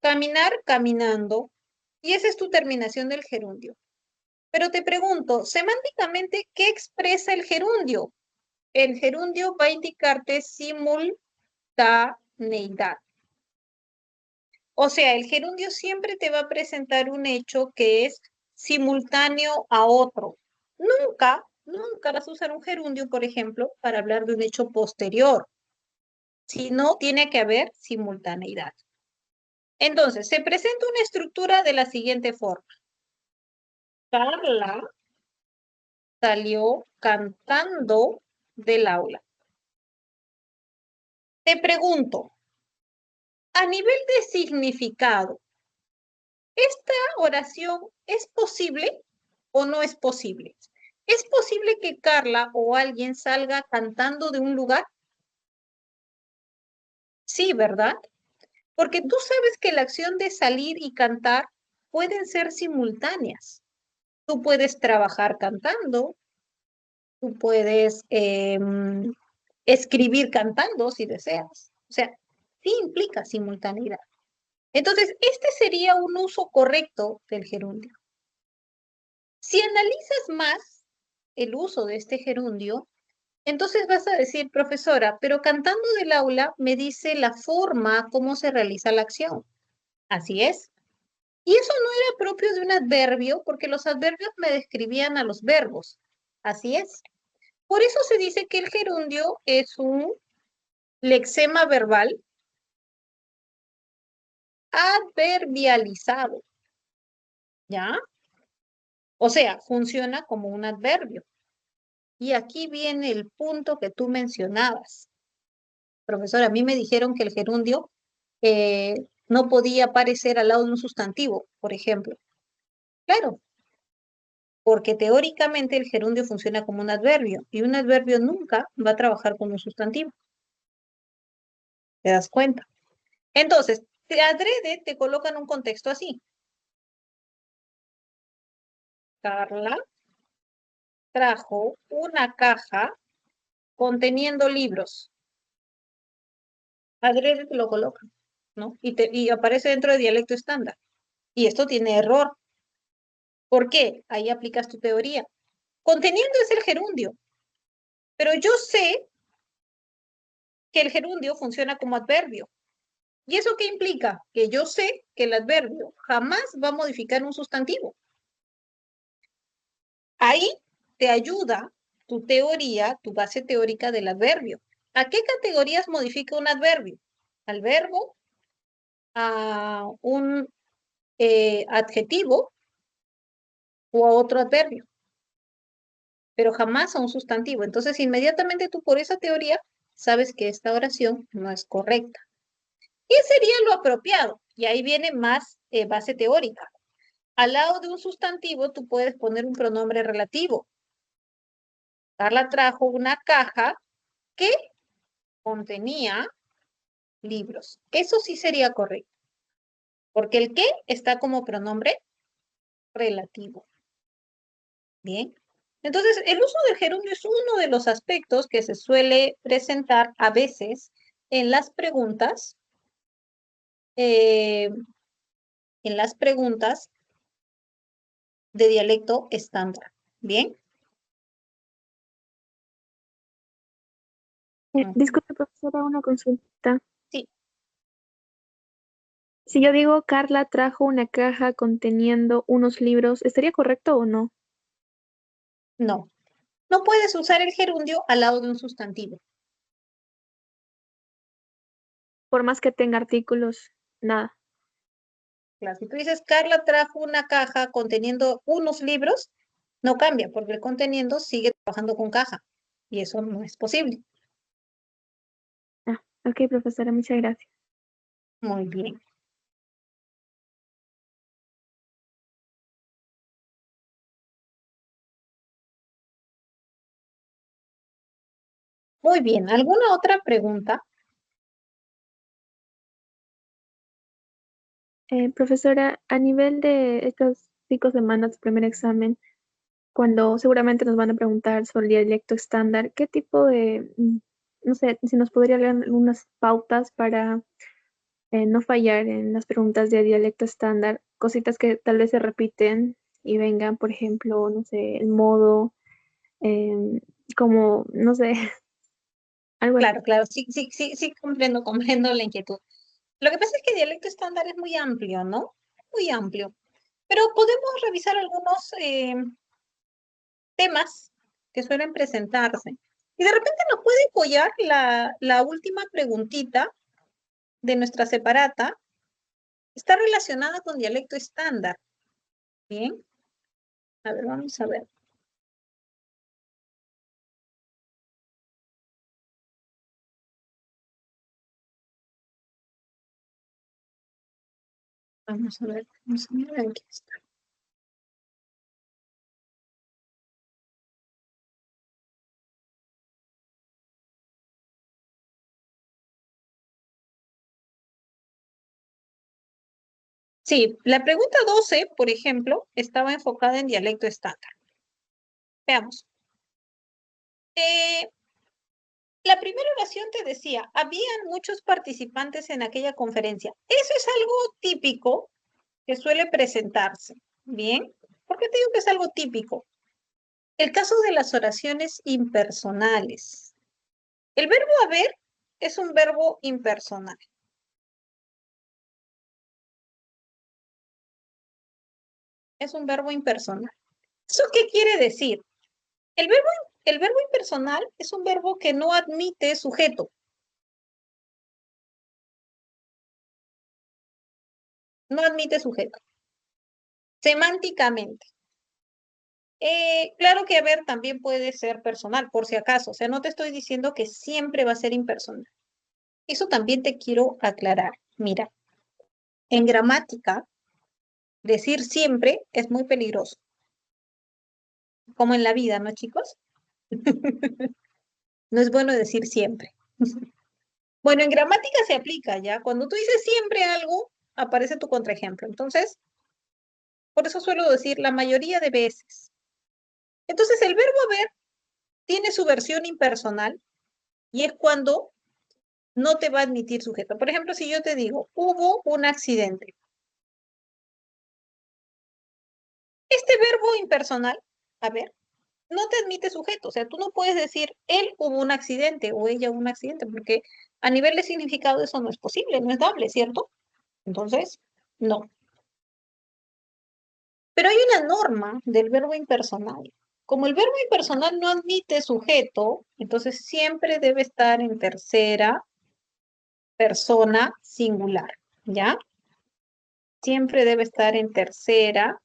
caminar, caminando, y esa es tu terminación del gerundio. Pero te pregunto, semánticamente, ¿qué expresa el gerundio? El gerundio va a indicarte simultaneidad. O sea, el gerundio siempre te va a presentar un hecho que es simultáneo a otro. Nunca vas a usar un gerundio, por ejemplo, para hablar de un hecho posterior, sino tiene que haber simultaneidad. Entonces, se presenta una estructura de la siguiente forma. Carla salió cantando del aula. Te pregunto, a nivel de significado, ¿esta oración es posible o no es posible? ¿Es posible que Carla o alguien salga cantando de un lugar? Sí, ¿verdad? Porque tú sabes que la acción de salir y cantar pueden ser simultáneas. Tú puedes trabajar cantando, tú puedes escribir cantando si deseas. O sea, sí implica simultaneidad. Entonces, este sería un uso correcto del gerundio. Si analizas más el uso de este gerundio, entonces vas a decir, profesora, pero cantando del aula me dice la forma, cómo se realiza la acción. Así es. Y eso no era propio de un adverbio, porque los adverbios me describían a los verbos. Así es. Por eso se dice que el gerundio es un lexema verbal adverbializado. ¿Ya? O sea, funciona como un adverbio. Y aquí viene el punto que tú mencionabas. Profesor, a mí me dijeron que el gerundio no podía aparecer al lado de un sustantivo, por ejemplo. Claro, porque teóricamente el gerundio funciona como un adverbio y un adverbio nunca va a trabajar con un sustantivo. ¿Te das cuenta? Entonces, te adrede te colocan un contexto así. Carla trajo una caja conteniendo libros. Adrede te lo colocan, ¿no? Y aparece dentro de dialecto estándar. Y esto tiene error. ¿Por qué? Ahí aplicas tu teoría. Conteniendo es el gerundio, pero yo sé que el gerundio funciona como adverbio. ¿Y eso qué implica? Que yo sé que el adverbio jamás va a modificar un sustantivo. Ahí te ayuda tu teoría, tu base teórica del adverbio. ¿A qué categorías modifica un adverbio? Al verbo, a un adjetivo o a otro adverbio, pero jamás a un sustantivo. Entonces, inmediatamente tú por esa teoría sabes que esta oración no es correcta. ¿Qué sería lo apropiado? Y ahí viene más base teórica. Al lado de un sustantivo tú puedes poner un pronombre relativo. Carla trajo una caja que contenía libros. Eso sí sería correcto, porque el que está como pronombre relativo. Bien. Entonces, el uso del gerundio es uno de los aspectos que se suele presentar a veces en eh, las preguntas de dialecto estándar. Bien. Disculpe, profesora, una consulta. Sí, Si yo digo Carla trajo una caja conteniendo unos libros, ¿estaría correcto o no? no. No puedes usar el gerundio al lado de un sustantivo. Por más que tenga artículos, nada. Claro, si tú dices, Carla trajo una caja conteniendo unos libros, no cambia, porque el conteniendo sigue trabajando con caja. Y eso no es posible. Ah, ok, profesora, muchas gracias. Muy bien. Muy bien. ¿Alguna otra pregunta? Profesora, a nivel de estas 5 semanas de primer examen, cuando seguramente nos van a preguntar sobre el dialecto estándar, ¿qué tipo de, no sé, si nos podría dar algunas pautas para no fallar en las preguntas de dialecto estándar, cositas que tal vez se repiten y vengan, por ejemplo, no sé, el modo, em, como, no sé, algo así. Claro, claro. Sí, sí, sí, sí, comprendo, comprendo la inquietud. Lo que pasa es que dialecto estándar es muy amplio, ¿no? Muy amplio. Pero podemos revisar algunos temas que suelen presentarse. Y de repente nos puede apoyar la última preguntita de nuestra separata. Está relacionada con dialecto estándar. Bien. A ver, vamos a ver. Vamos a ver, aquí está. Sí, la pregunta 12, por ejemplo, estaba enfocada en dialecto estándar. Veamos. La primera oración te decía, habían muchos participantes en aquella conferencia. Eso es algo típico que suele presentarse. ¿Bien? ¿Por qué te digo que es algo típico? El caso de las oraciones impersonales. El verbo haber es un verbo impersonal. Es un verbo impersonal. ¿Eso qué quiere decir? El verbo impersonal es un verbo que no admite sujeto. No admite sujeto. Semánticamente. Claro que haber también puede ser personal, por si acaso. O sea, no te estoy diciendo que siempre va a ser impersonal. Eso también te quiero aclarar. Mira, en gramática, decir siempre es muy peligroso. Como en la vida, ¿no, chicos? No es bueno decir siempre. Bueno, en gramática se aplica, ¿ya? Cuando tú dices siempre algo, aparece tu contraejemplo. Entonces, por eso suelo decir la mayoría de veces. Entonces, el verbo haber tiene su versión impersonal y es cuando no te va a admitir sujeto. Por ejemplo, si yo te digo, hubo un accidente. Este verbo impersonal, a ver, no te admite sujeto. O sea, tú no puedes decir, él hubo un accidente o ella hubo un accidente, porque a nivel de significado eso no es posible, no es dable, ¿cierto? Entonces, no. Pero hay una norma del verbo impersonal. Como el verbo impersonal no admite sujeto, entonces siempre debe estar en tercera persona singular, ¿ya? Siempre debe estar en tercera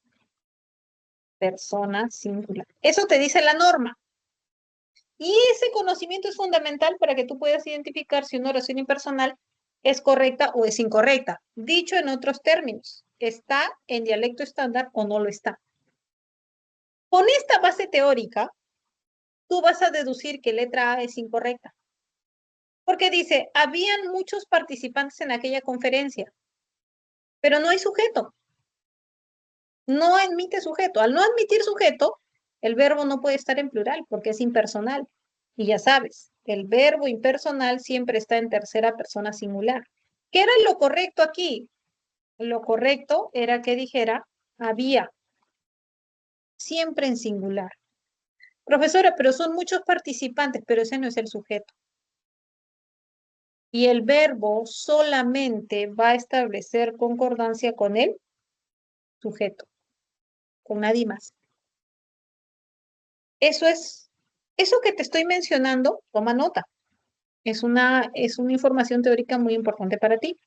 persona singular. Eso te dice la norma. Y ese conocimiento es fundamental para que tú puedas identificar si una oración impersonal es correcta o es incorrecta. Dicho en otros términos, ¿está en dialecto estándar o no lo está? Con esta base teórica, tú vas a deducir que letra A es incorrecta. Porque dice, habían muchos participantes en aquella conferencia, pero no hay sujeto. No admite sujeto. Al no admitir sujeto, el verbo no puede estar en plural porque es impersonal. Y ya sabes, el verbo impersonal siempre está en tercera persona singular. ¿Qué era lo correcto aquí? Lo correcto era que dijera había, siempre en singular. Profesora, pero son muchos participantes, pero ese no es el sujeto. Y el verbo solamente va a establecer concordancia con el sujeto, con nadie más. Eso que te estoy mencionando, toma nota. Es una información teórica muy importante para ti.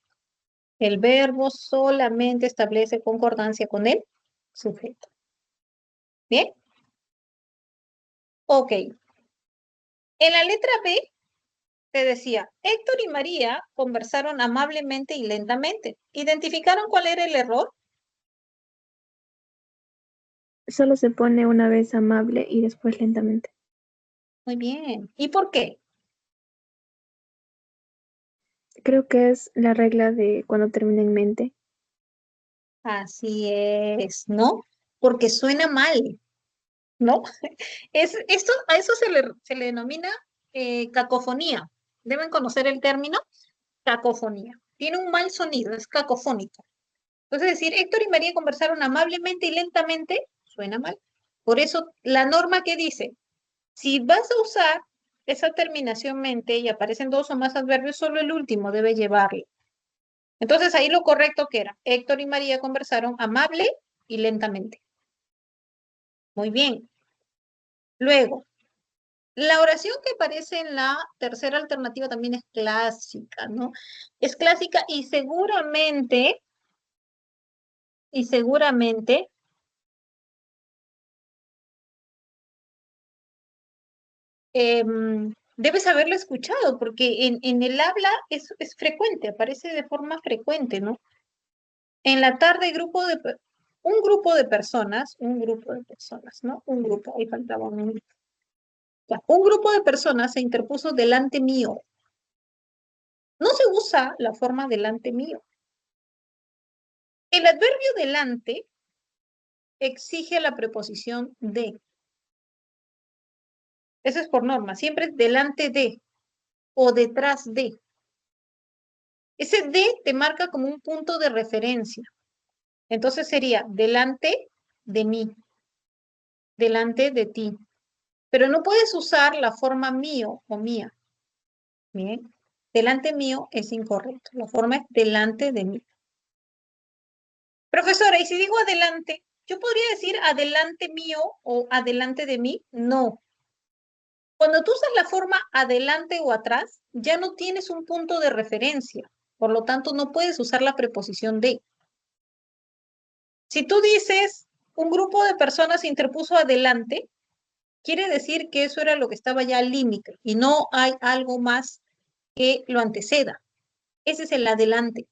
El verbo solamente establece concordancia con el sujeto. ¿Bien? Ok. En la letra B te decía, Héctor y María conversaron amablemente y lentamente. ¿Identificaron cuál era el error? Solo se pone una vez amable y después lentamente. Muy bien. ¿Y por qué? Creo que es la regla de cuando termina en mente. Así es, ¿no? Porque suena mal, ¿no? A eso se le denomina cacofonía. Deben conocer el término cacofonía. Tiene un mal sonido, es cacofónico. Entonces, decir Héctor y María conversaron amablemente y lentamente suena mal. Por eso, la norma que dice, si vas a usar esa terminación mente y aparecen dos o más adverbios, solo el último debe llevarlo. Entonces, ahí lo correcto que era, Héctor y María conversaron amable y lentamente. Muy bien. Luego, la oración que aparece en la tercera alternativa también es clásica, ¿no? Es clásica y seguramente, debes haberlo escuchado, porque en el habla es frecuente, aparece de forma frecuente, ¿no? En la tarde, un grupo de personas, ¿no? Un grupo, ahí faltaba un grupo. Ya, un grupo de personas se interpuso delante mío. No se usa la forma delante mío. El adverbio delante exige la preposición de. Eso es por norma, siempre es delante de o detrás de. Ese de te marca como un punto de referencia. Entonces sería delante de mí, delante de ti. Pero no puedes usar la forma mío o mía. Bien, delante mío es incorrecto. La forma es delante de mí. Profesora, ¿y si digo adelante? ¿Yo podría decir adelante mío o adelante de mí? No. Cuando tú usas la forma adelante o atrás, ya no tienes un punto de referencia. Por lo tanto, no puedes usar la preposición de. Si tú dices un grupo de personas se interpuso adelante, quiere decir que eso era lo que estaba ya al límite y no hay algo más que lo anteceda. Ese es el adelante.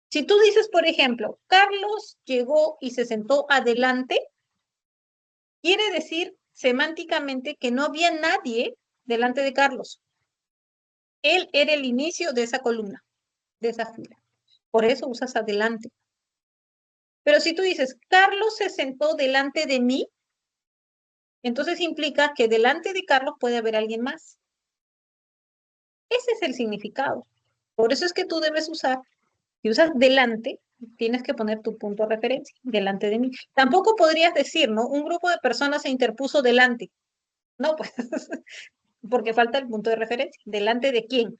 Si tú dices, por ejemplo, Carlos llegó y se sentó adelante, quiere decir semánticamente que no había nadie delante de Carlos. Él era el inicio de esa columna, de esa fila. Por eso usas adelante. Pero si tú dices, Carlos se sentó delante de mí, entonces implica que delante de Carlos puede haber alguien más. Ese es el significado. Por eso es que tú debes usar, si usas delante, tienes que poner tu punto de referencia, delante de mí. Tampoco podrías decir, ¿no? Un grupo de personas se interpuso delante. No, pues, porque falta el punto de referencia. ¿Delante de quién?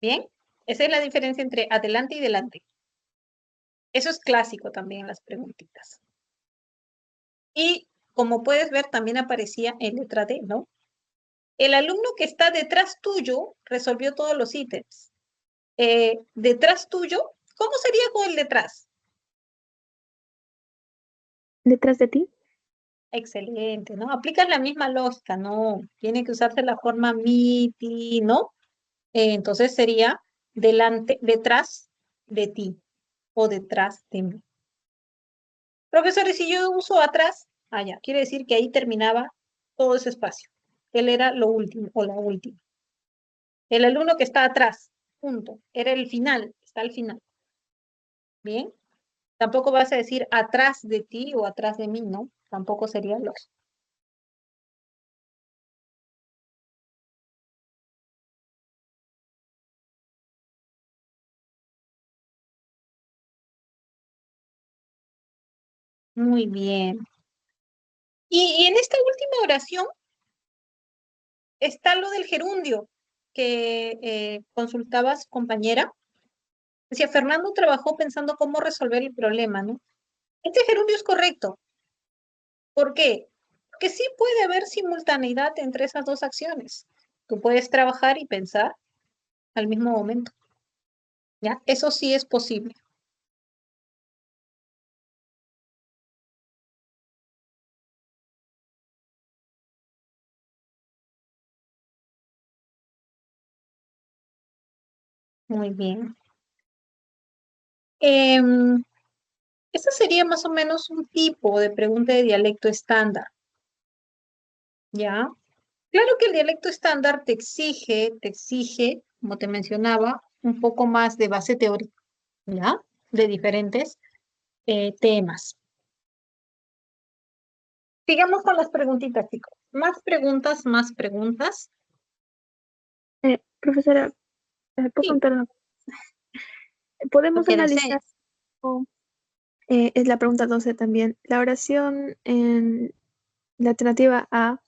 ¿Bien? Esa es la diferencia entre adelante y delante. Eso es clásico también en las preguntitas. Y como puedes ver, también aparecía en letra D, ¿no? El alumno que está detrás tuyo resolvió todos los ítems. Detrás tuyo, ¿cómo sería con el detrás? ¿Detrás de ti? Excelente, ¿no? Aplicas la misma lógica, ¿no? Tiene que usarse la forma mi, ti, ¿no? Entonces sería delante, detrás de ti o detrás de mí. Profesores, si yo uso atrás, ya, quiere decir que ahí terminaba todo ese espacio. Él era lo último o la última. El alumno que está atrás, punto. Era el final, está al final. Bien. Tampoco vas a decir atrás de ti o atrás de mí, ¿no? Tampoco sería lógico. Muy bien. Y en esta última oración está lo del gerundio que consultabas, compañera. Decía, Fernando trabajó pensando cómo resolver el problema, ¿no? Este gerundio es correcto. ¿Por qué? Porque sí puede haber simultaneidad entre esas dos acciones. Tú puedes trabajar y pensar al mismo momento. ¿Ya? Eso sí es posible. Muy bien. Esta sería más o menos un tipo de pregunta de dialecto estándar. ¿Ya? Claro que el dialecto estándar te exige, como te mencionaba, un poco más de base teórica, ¿ya? De diferentes temas. Sigamos con las preguntitas, chicos. Más preguntas, más preguntas. Profesora, ¿puedo Sí, preguntar una cosa? lo ¿Podemos que analizar, desees. es la pregunta 12 también, la oración en la alternativa A,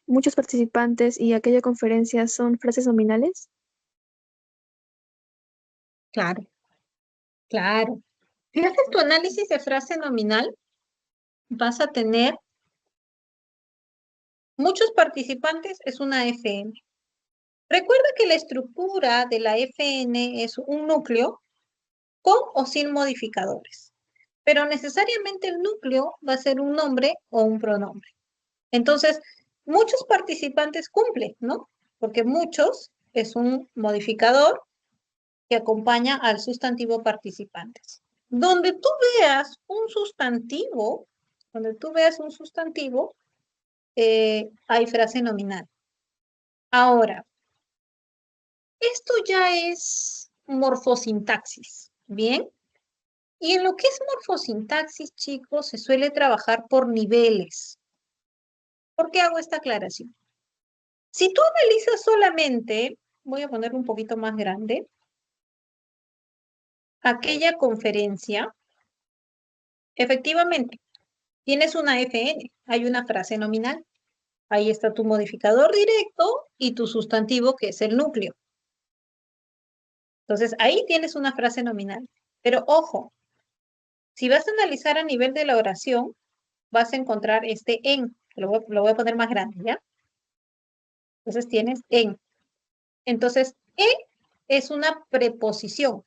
muchos participantes y aquella conferencia son frases nominales? Claro, claro. Si haces tu análisis de frase nominal, vas a tener muchos participantes, es una FN. Recuerda que la estructura de la FN es un núcleo con o sin modificadores, pero necesariamente el núcleo va a ser un nombre o un pronombre. Entonces, muchos participantes cumplen, ¿no? Porque muchos es un modificador que acompaña al sustantivo participantes. Donde tú veas un sustantivo, hay frase nominal. Ahora, esto ya es morfosintaxis, ¿bien? Y en lo que es morfosintaxis, chicos, se suele trabajar por niveles. ¿Por qué hago esta aclaración? Si tú analizas solamente, voy a poner un poquito más grande, aquella conferencia, efectivamente, tienes una FN, hay una frase nominal. Ahí está tu modificador directo y tu sustantivo, que es el núcleo. Entonces, ahí tienes una frase nominal. Pero ojo, si vas a analizar a nivel de la oración, vas a encontrar este en. Lo voy a poner más grande, ¿ya? Entonces tienes en. Entonces, es una preposición.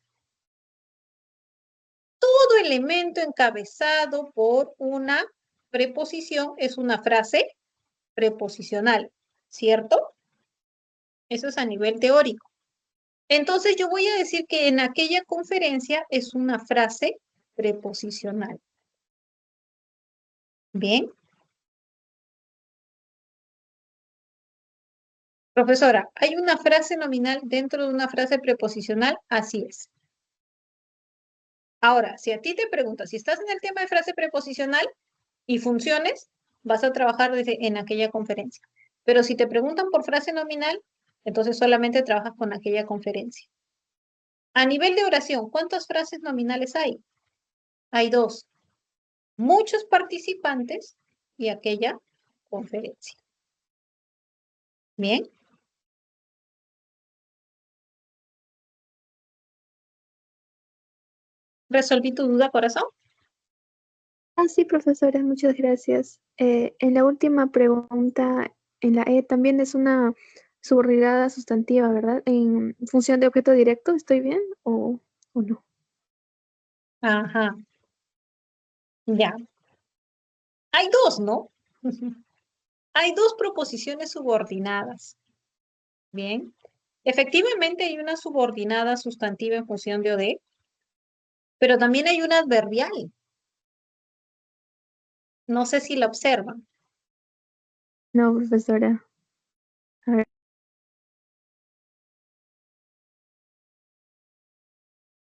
Todo elemento encabezado por una preposición es una frase preposicional, ¿cierto? Eso es a nivel teórico. Entonces yo voy a decir que en aquella conferencia es una frase preposicional. Bien. Profesora, ¿hay una frase nominal dentro de una frase preposicional? Así es. Ahora, si a ti te preguntas, si estás en el tema de frase preposicional y funciones, vas a trabajar en aquella conferencia. Pero si te preguntan por frase nominal, entonces solamente trabajas con aquella conferencia. A nivel de oración, ¿cuántas frases nominales hay? Hay 2. Muchos participantes y aquella conferencia. Bien. ¿Resolví tu duda, corazón? Ah, sí, profesora, muchas gracias. En la última pregunta, en la E, también es una subordinada sustantiva, ¿verdad? En función de objeto directo, ¿estoy bien o no? Ajá. Ya. Hay 2, ¿no? Hay 2 proposiciones subordinadas. Bien. Efectivamente hay una subordinada sustantiva en función de OD, pero también hay una adverbial. No sé si la observan. No, profesora. A ver,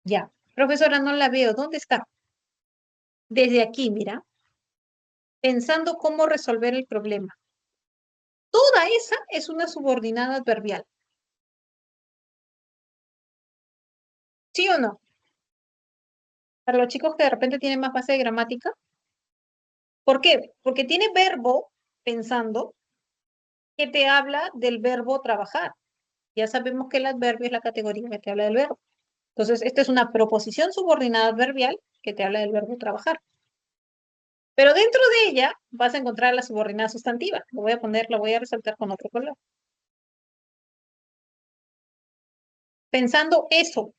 Ya. Profesora, no la veo. ¿Dónde está? Desde aquí, mira. Pensando cómo resolver el problema. Toda esa es una subordinada adverbial. ¿Sí o no? Para los chicos que de repente tienen más base de gramática. ¿Por qué? Porque tiene verbo pensando que te habla del verbo trabajar. Ya sabemos que el adverbio es la categoría que te habla del verbo. Entonces, esta es una proposición subordinada adverbial que te habla del verbo trabajar. Pero dentro de ella vas a encontrar la subordinada sustantiva. Lo voy a resaltar con otro color. Pensando eso,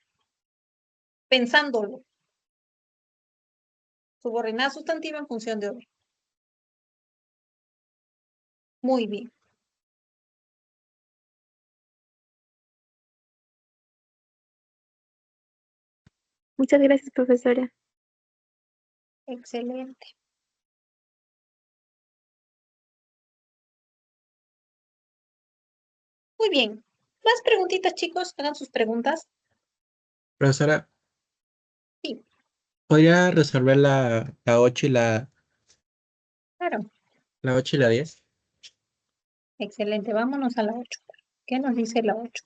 pensándolo. Subordinada sustantiva en función de hoy. Muy bien. muchas gracias, profesora. Excelente. Muy bien. Más preguntitas, chicos. Hagan sus preguntas. Profesora, Sí, ¿podría resolver la 8 y claro. la 8 y la 10? Excelente. Vámonos a la 8. ¿Qué nos dice la 8?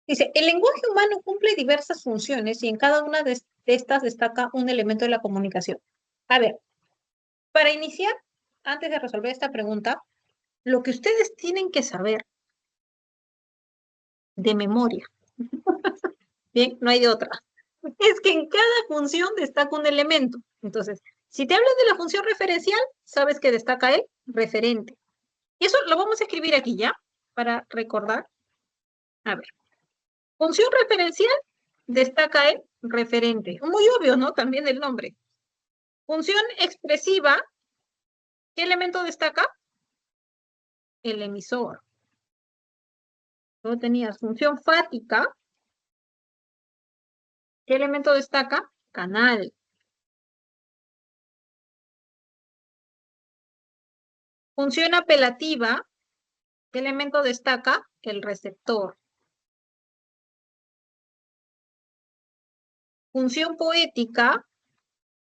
Dice, el lenguaje humano cumple diversas funciones y en cada una de estas destaca un elemento de la comunicación. A ver, para iniciar, antes de resolver esta pregunta, lo que ustedes tienen que saber de memoria, bien, no hay de otra, es que en cada función destaca un elemento. Entonces, si te hablas de la función referencial, sabes que destaca el referente. Y eso lo vamos a escribir aquí ya, para recordar. A ver, función referencial destaca el referente. Muy obvio, ¿no? También el nombre. Función expresiva, ¿qué elemento destaca? El emisor. Luego tenías función fática. ¿Qué elemento destaca? Canal. Función apelativa. ¿Qué elemento destaca? El receptor. Función poética.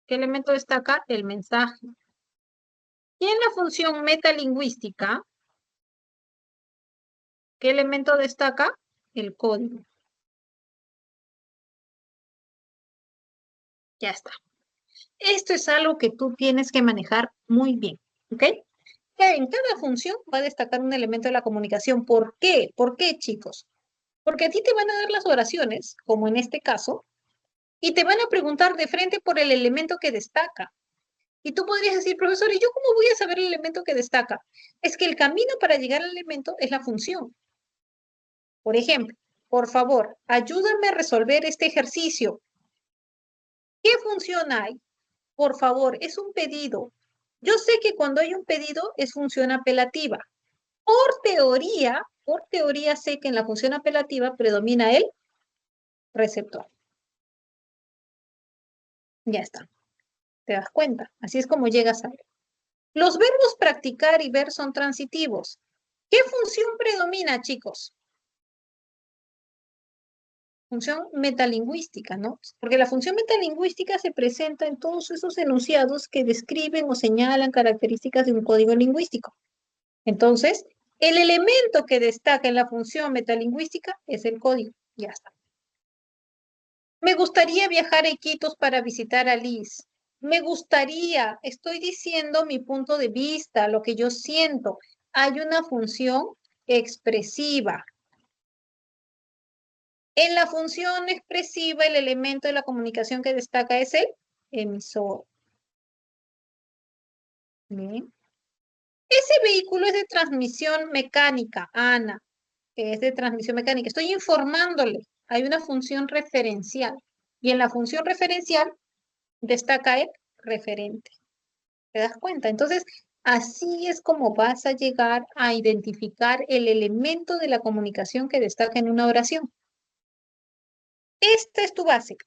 ¿Qué elemento destaca? El mensaje. Y en la función metalingüística, ¿qué elemento destaca? El código. Ya está. Esto es algo que tú tienes que manejar muy bien, ¿ok? En cada función va a destacar un elemento de la comunicación. ¿Por qué? ¿Por qué, chicos? Porque a ti te van a dar las oraciones, como en este caso, y te van a preguntar de frente por el elemento que destaca. Y tú podrías decir, profesor, ¿y yo cómo voy a saber el elemento que destaca? Es que el camino para llegar al elemento es la función. Por ejemplo, por favor, ayúdame a resolver este ejercicio. ¿Qué función hay? Por favor, es un pedido. Yo sé que cuando hay un pedido es función apelativa. Por teoría sé que en la función apelativa predomina el receptor. Ya está. ¿Te das cuenta? Así es como llegas a él. Los verbos practicar y ver son transitivos. ¿Qué función predomina, chicos? Función metalingüística, ¿no? Porque la función metalingüística se presenta en todos esos enunciados que describen o señalan características de un código lingüístico. Entonces, el elemento que destaca en la función metalingüística es el código. Ya está. Me gustaría viajar a Iquitos para visitar a Liz. Me gustaría, estoy diciendo mi punto de vista, lo que yo siento. Hay una función expresiva. En la función expresiva, el elemento de la comunicación que destaca es el emisor. Bien. Ese vehículo es de transmisión mecánica, Ana, es de transmisión mecánica. Estoy informándole. Hay una función referencial. Y en la función referencial destaca el referente. ¿Te das cuenta? Entonces, así es como vas a llegar a identificar el elemento de la comunicación que destaca en una oración. Esta es tu base.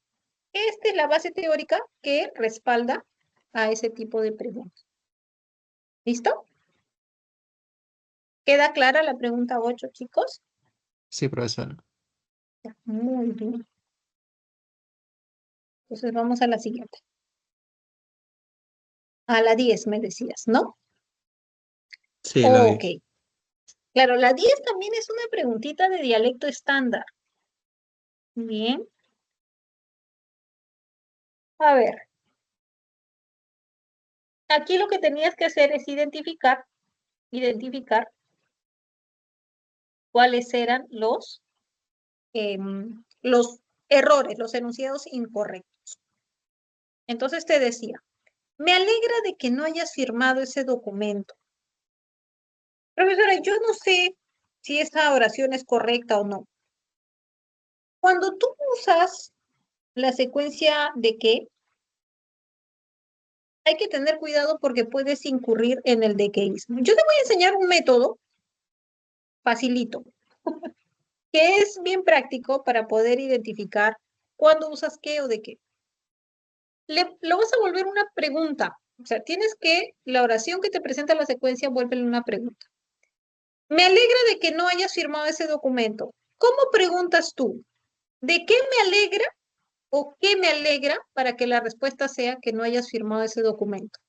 Esta es la base teórica que respalda a ese tipo de preguntas. ¿Listo? ¿Queda clara la pregunta 8, chicos? Sí, profesora. Muy bien. Entonces vamos a la siguiente. A la 10 me decías, ¿no? Sí, la Ok. 10. Claro, la 10 también es una preguntita de dialecto estándar. Bien. A ver. Aquí lo que tenías que hacer es identificar cuáles eran los errores, los enunciados incorrectos. Entonces te decía, me alegra de que no hayas firmado ese documento. Profesora, yo no sé si esa oración es correcta o no. Cuando tú usas la secuencia de que, hay que tener cuidado porque puedes incurrir en el dequeísmo. Yo te voy a enseñar un método facilito, que es bien práctico para poder identificar cuándo usas qué o de qué. Lo vas a volver una pregunta. O sea, tienes que, la oración que te presenta la secuencia, vuélvele una pregunta. Me alegra de que no hayas firmado ese documento. ¿Cómo preguntas tú? ¿De qué me alegra o qué me alegra para que la respuesta sea que no hayas firmado ese documento?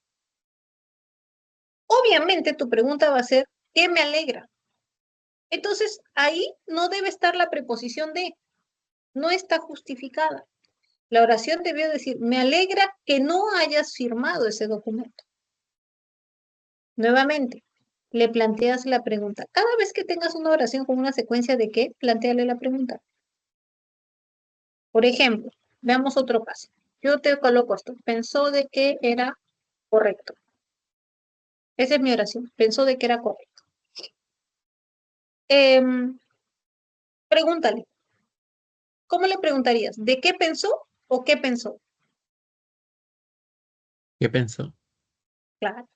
Obviamente tu pregunta va a ser, ¿qué me alegra? Entonces, ahí no debe estar la preposición de, no está justificada. La oración debió decir, me alegra que no hayas firmado ese documento. Nuevamente, le planteas la pregunta. Cada vez que tengas una oración con una secuencia de qué, plantéale la pregunta. Por ejemplo, veamos otro caso. Yo te coloco esto. Pensó de que era correcto. Esa es mi oración. Pensó de que era correcto. Pregúntale. ¿Cómo le preguntarías? ¿De qué pensó o qué pensó? ¿Qué pensó? Claro.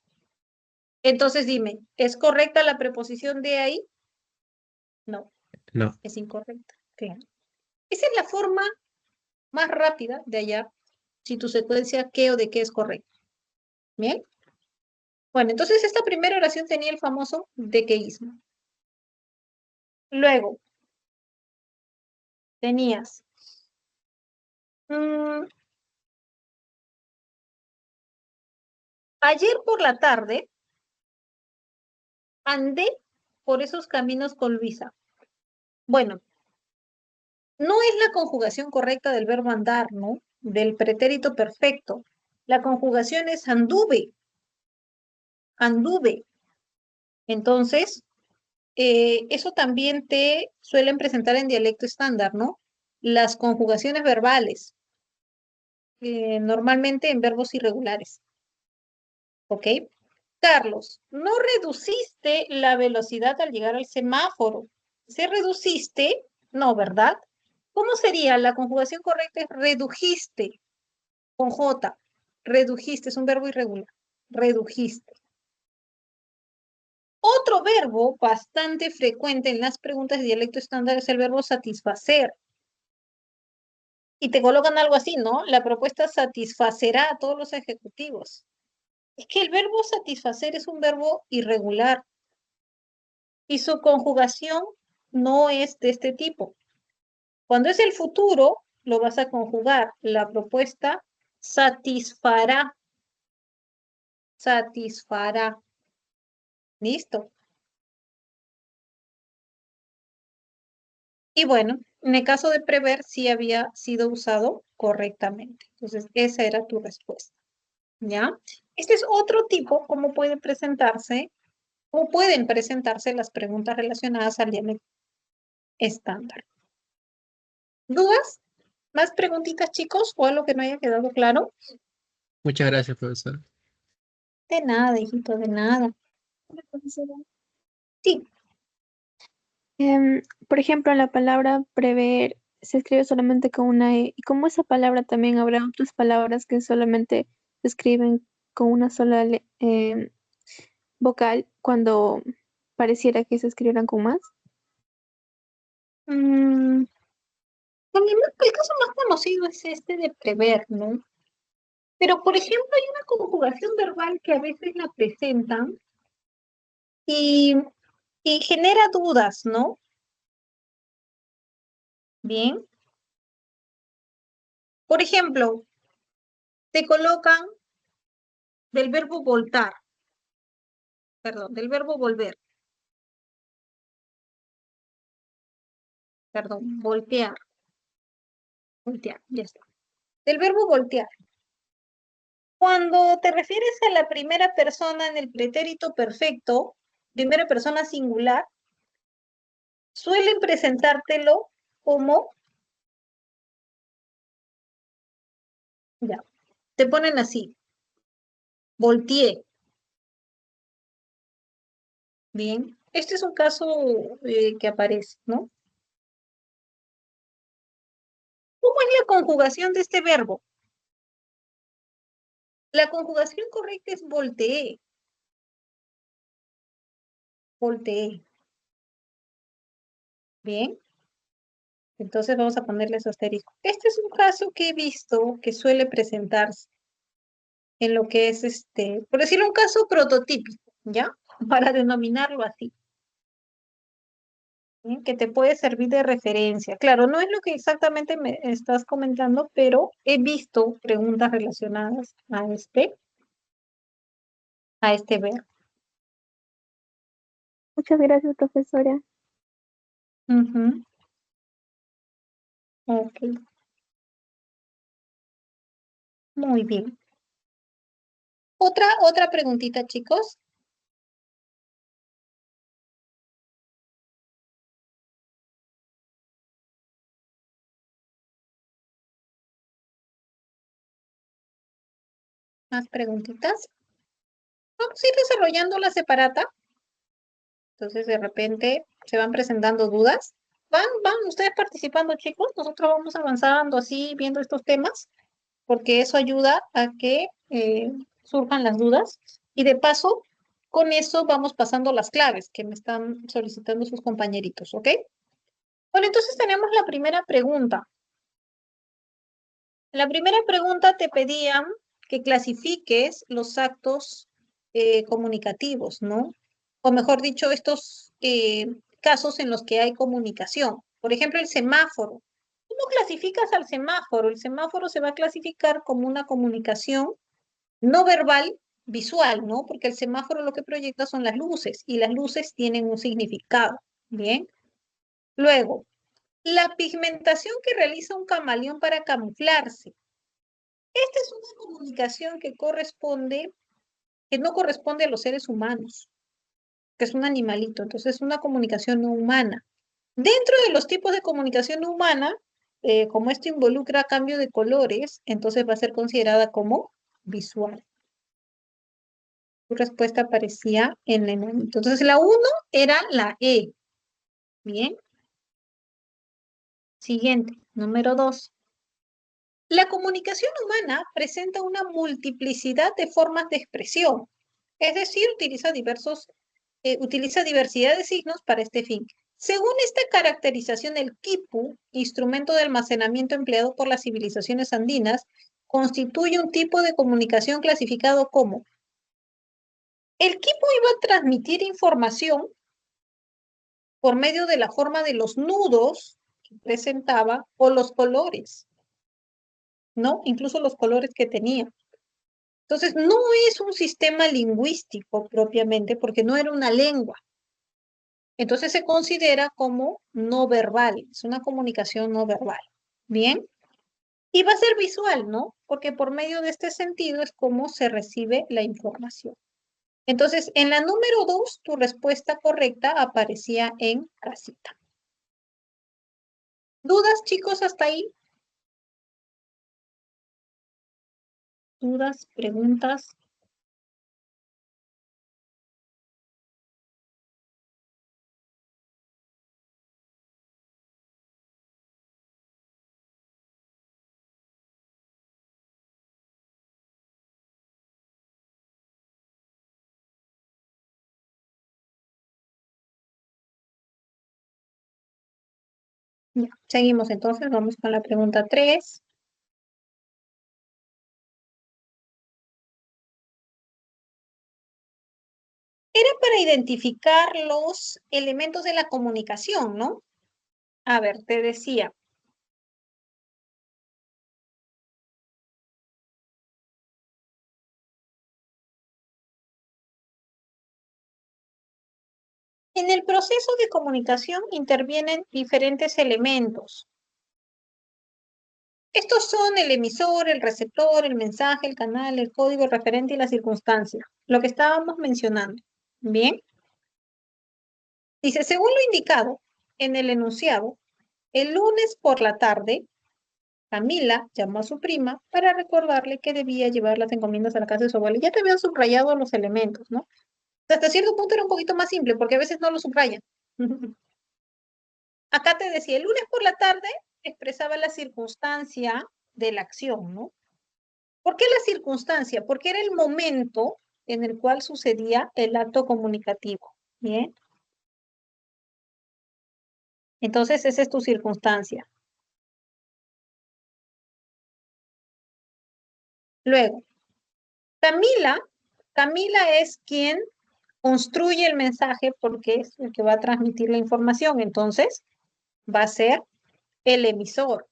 Entonces dime, ¿es correcta la preposición de ahí? No. No. Es incorrecta, claro. Esa es la forma más rápida de hallar si tu secuencia qué o de qué es correcta. ¿Bien? Bueno, entonces esta primera oración tenía el famoso dequeísmo. Luego, tenías mm, ayer por la tarde andé por esos caminos con Luisa. Bueno, no es la conjugación correcta del verbo andar, ¿no? Del pretérito perfecto. La conjugación es anduve, anduve. Entonces, eso también te suelen presentar en dialecto estándar, ¿no? Las conjugaciones verbales, normalmente en verbos irregulares, ¿ok? Carlos, no reduciste la velocidad al llegar al semáforo. ¿Se reduciste? No, ¿verdad? ¿Cómo sería? La conjugación correcta es redujiste, con J. Redujiste, es un verbo irregular. Redujiste. Otro verbo bastante frecuente en las preguntas de dialecto estándar es el verbo satisfacer. Y te colocan algo así, ¿no? La propuesta satisfacerá a todos los ejecutivos. Es que el verbo satisfacer es un verbo irregular y su conjugación no es de este tipo. Cuando es el futuro, lo vas a conjugar. La propuesta satisfará, satisfará. ¿Listo? Y bueno, en el caso de prever, sí había sido usado correctamente. Entonces, esa era tu respuesta. ¿Ya? Este es otro tipo, cómo pueden presentarse las preguntas relacionadas al dialecto estándar. ¿Dudas? ¿Más preguntitas, chicos? ¿O algo que no haya quedado claro? Muchas gracias, profesor. De nada, hijito, de nada. Hola, profesora. Sí, Por ejemplo, la palabra prever se escribe solamente con una E. Y como esa palabra también habrá otras palabras que solamente se escriben con una sola vocal cuando pareciera que se escribieran con más. mm, el caso más conocido es este de prever, ¿no? Pero, por ejemplo, hay una conjugación verbal que a veces la presentan y, y genera dudas, ¿no? Bien. Por ejemplo, te colocan del verbo voltar, perdón, del verbo volver, perdón, voltear, voltear, ya está. Del verbo voltear. Cuando te refieres a la primera persona en el pretérito perfecto, primera persona singular, suelen presentártelo como, ya, te ponen así, volteé. Bien, este es un caso que aparece, ¿no? ¿Cómo es la conjugación de este verbo? La conjugación correcta es volteé, volteé. Bien, entonces vamos a ponerle su asterisco. Este es un caso que he visto que suele presentarse en lo que es por decirlo, un caso prototípico, ¿ya? Para denominarlo así, ¿bien? Que te puede servir de referencia. Claro, no es lo que exactamente me estás comentando, pero he visto preguntas relacionadas a este verbo. Muchas gracias, profesora. Ujú, ok, muy bien. Otra preguntita, chicos. Más preguntitas. Vamos a ir desarrollando la separata. Entonces, de repente, se van presentando dudas. Van ustedes participando, chicos. Nosotros vamos avanzando así, viendo estos temas, porque eso ayuda a que surjan las dudas. Y de paso, con eso vamos pasando las claves que me están solicitando sus compañeritos, ¿ok? Bueno, entonces tenemos la primera pregunta. La primera pregunta te pedían que clasifiques los actos comunicativos, ¿no? O mejor dicho, estos casos en los que hay comunicación. Por ejemplo, el semáforo. ¿Cómo clasificas al semáforo? El semáforo se va a clasificar como una comunicación no verbal, visual, ¿no? Porque el semáforo lo que proyecta son las luces y las luces tienen un significado. Bien. Luego, la pigmentación que realiza un camaleón para camuflarse. Esta es una comunicación que no corresponde a los seres humanos, que es un animalito, entonces es una comunicación no humana. Dentro de los tipos de comunicación no humana, como esto involucra cambio de colores, entonces va a ser considerada como visual. Tu respuesta aparecía en la enanito. Entonces la 1 era la E. Bien. Siguiente, número 2. La comunicación humana presenta una multiplicidad de formas de expresión, es decir, utiliza diversidad de signos para este fin. Según esta caracterización, el quipu, instrumento de almacenamiento empleado por las civilizaciones andinas, constituye un tipo de comunicación clasificado como: el quipu iba a transmitir información por medio de la forma de los nudos que presentaba o los colores, ¿no? Incluso los colores que tenía. Entonces, no es un sistema lingüístico propiamente, porque no era una lengua. Entonces se considera como no verbal, es una comunicación no verbal. Bien, y va a ser visual, ¿no? Porque por medio de este sentido es como se recibe la información. Entonces, en la número 2, tu respuesta correcta aparecía en casita. ¿Dudas, chicos, hasta ahí? ¿Dudas, preguntas? Ya, seguimos entonces, vamos con la pregunta 3. Era para identificar los elementos de la comunicación, ¿no? A ver, te decía, en el proceso de comunicación intervienen diferentes elementos. Estos son el emisor, el receptor, el mensaje, el canal, el código, el referente y la circunstancia. Lo que estábamos mencionando. Bien. Dice, según lo indicado en el enunciado, el lunes por la tarde, Camila llamó a su prima para recordarle que debía llevar las encomiendas a la casa de su abuela. Ya te habían subrayado los elementos, ¿no? Hasta cierto punto era un poquito más simple, porque a veces no lo subrayan. Acá te decía, el lunes por la tarde expresaba la circunstancia de la acción, ¿no? ¿Por qué la circunstancia? Porque era el momento en el cual sucedía el acto comunicativo. Bien. Entonces, esa es tu circunstancia. Luego, Camila es quien construye el mensaje porque es el que va a transmitir la información. Entonces, va a ser el emisor.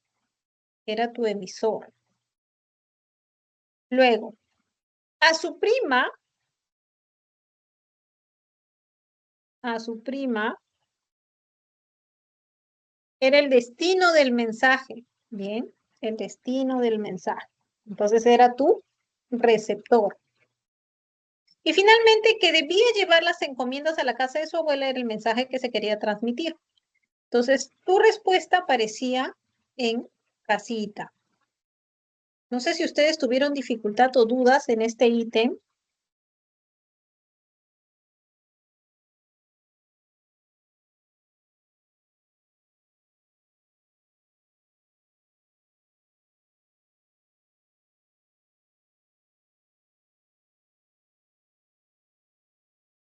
Era tu emisor. Luego, a su prima, era el destino del mensaje. Bien, el destino del mensaje. Entonces era tu receptor. Y finalmente, que debía llevar las encomiendas a la casa de su abuela era el mensaje que se quería transmitir. Entonces, tu respuesta aparecía en casita. No sé si ustedes tuvieron dificultad o dudas en este ítem.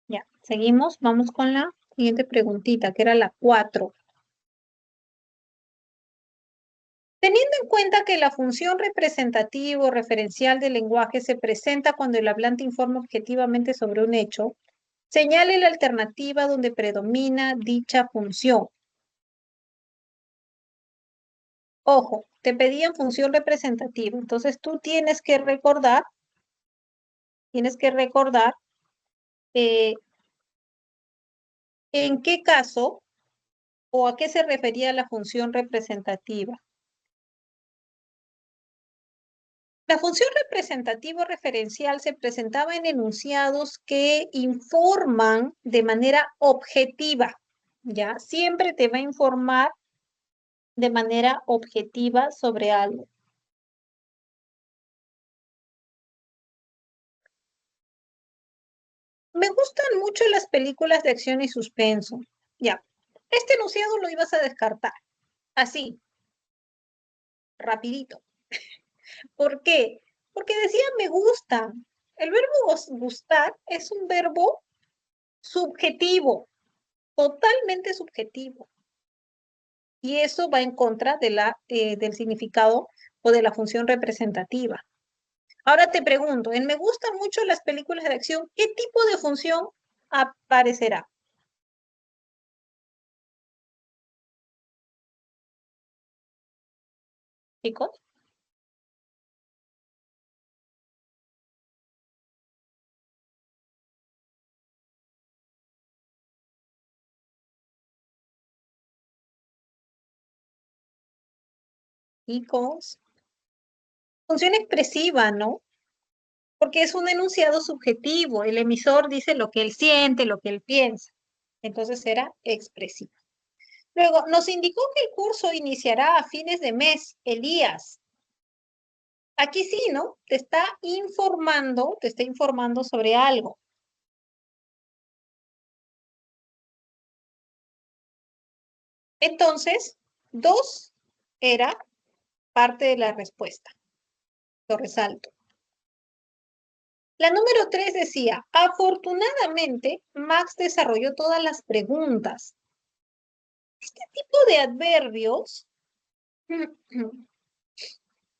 Ya, seguimos. Vamos con la siguiente preguntita, que era la 4. Teniendo en cuenta que la función representativa o referencial del lenguaje se presenta cuando el hablante informa objetivamente sobre un hecho, señale la alternativa donde predomina dicha función. Ojo, te pedían función representativa, entonces tú tienes que recordar eh, en qué caso o a qué se refería la función representativa. La función representativa o referencial se presentaba en enunciados que informan de manera objetiva, ¿ya? Siempre te va a informar de manera objetiva sobre algo. Me gustan mucho las películas de acción y suspenso. Ya, este enunciado lo ibas a descartar, así, rapidito. ¿Por qué? Porque decía me gusta. El verbo gustar es un verbo subjetivo, totalmente subjetivo. Y eso va en contra de del significado o de la función representativa. Ahora te pregunto, en me gustan mucho las películas de acción, ¿qué tipo de función aparecerá? Chicos, chicos, función expresiva, ¿no? Porque es un enunciado subjetivo. El emisor dice lo que él siente, lo que él piensa. Entonces era expresivo. Luego, nos indicó que el curso iniciará a fines de mes, Elías. Aquí sí, ¿no? Te está informando sobre algo. Entonces, 2 era parte de la respuesta. Lo resalto. La número 3 decía, afortunadamente, Max desarrolló todas las preguntas. Este tipo de adverbios,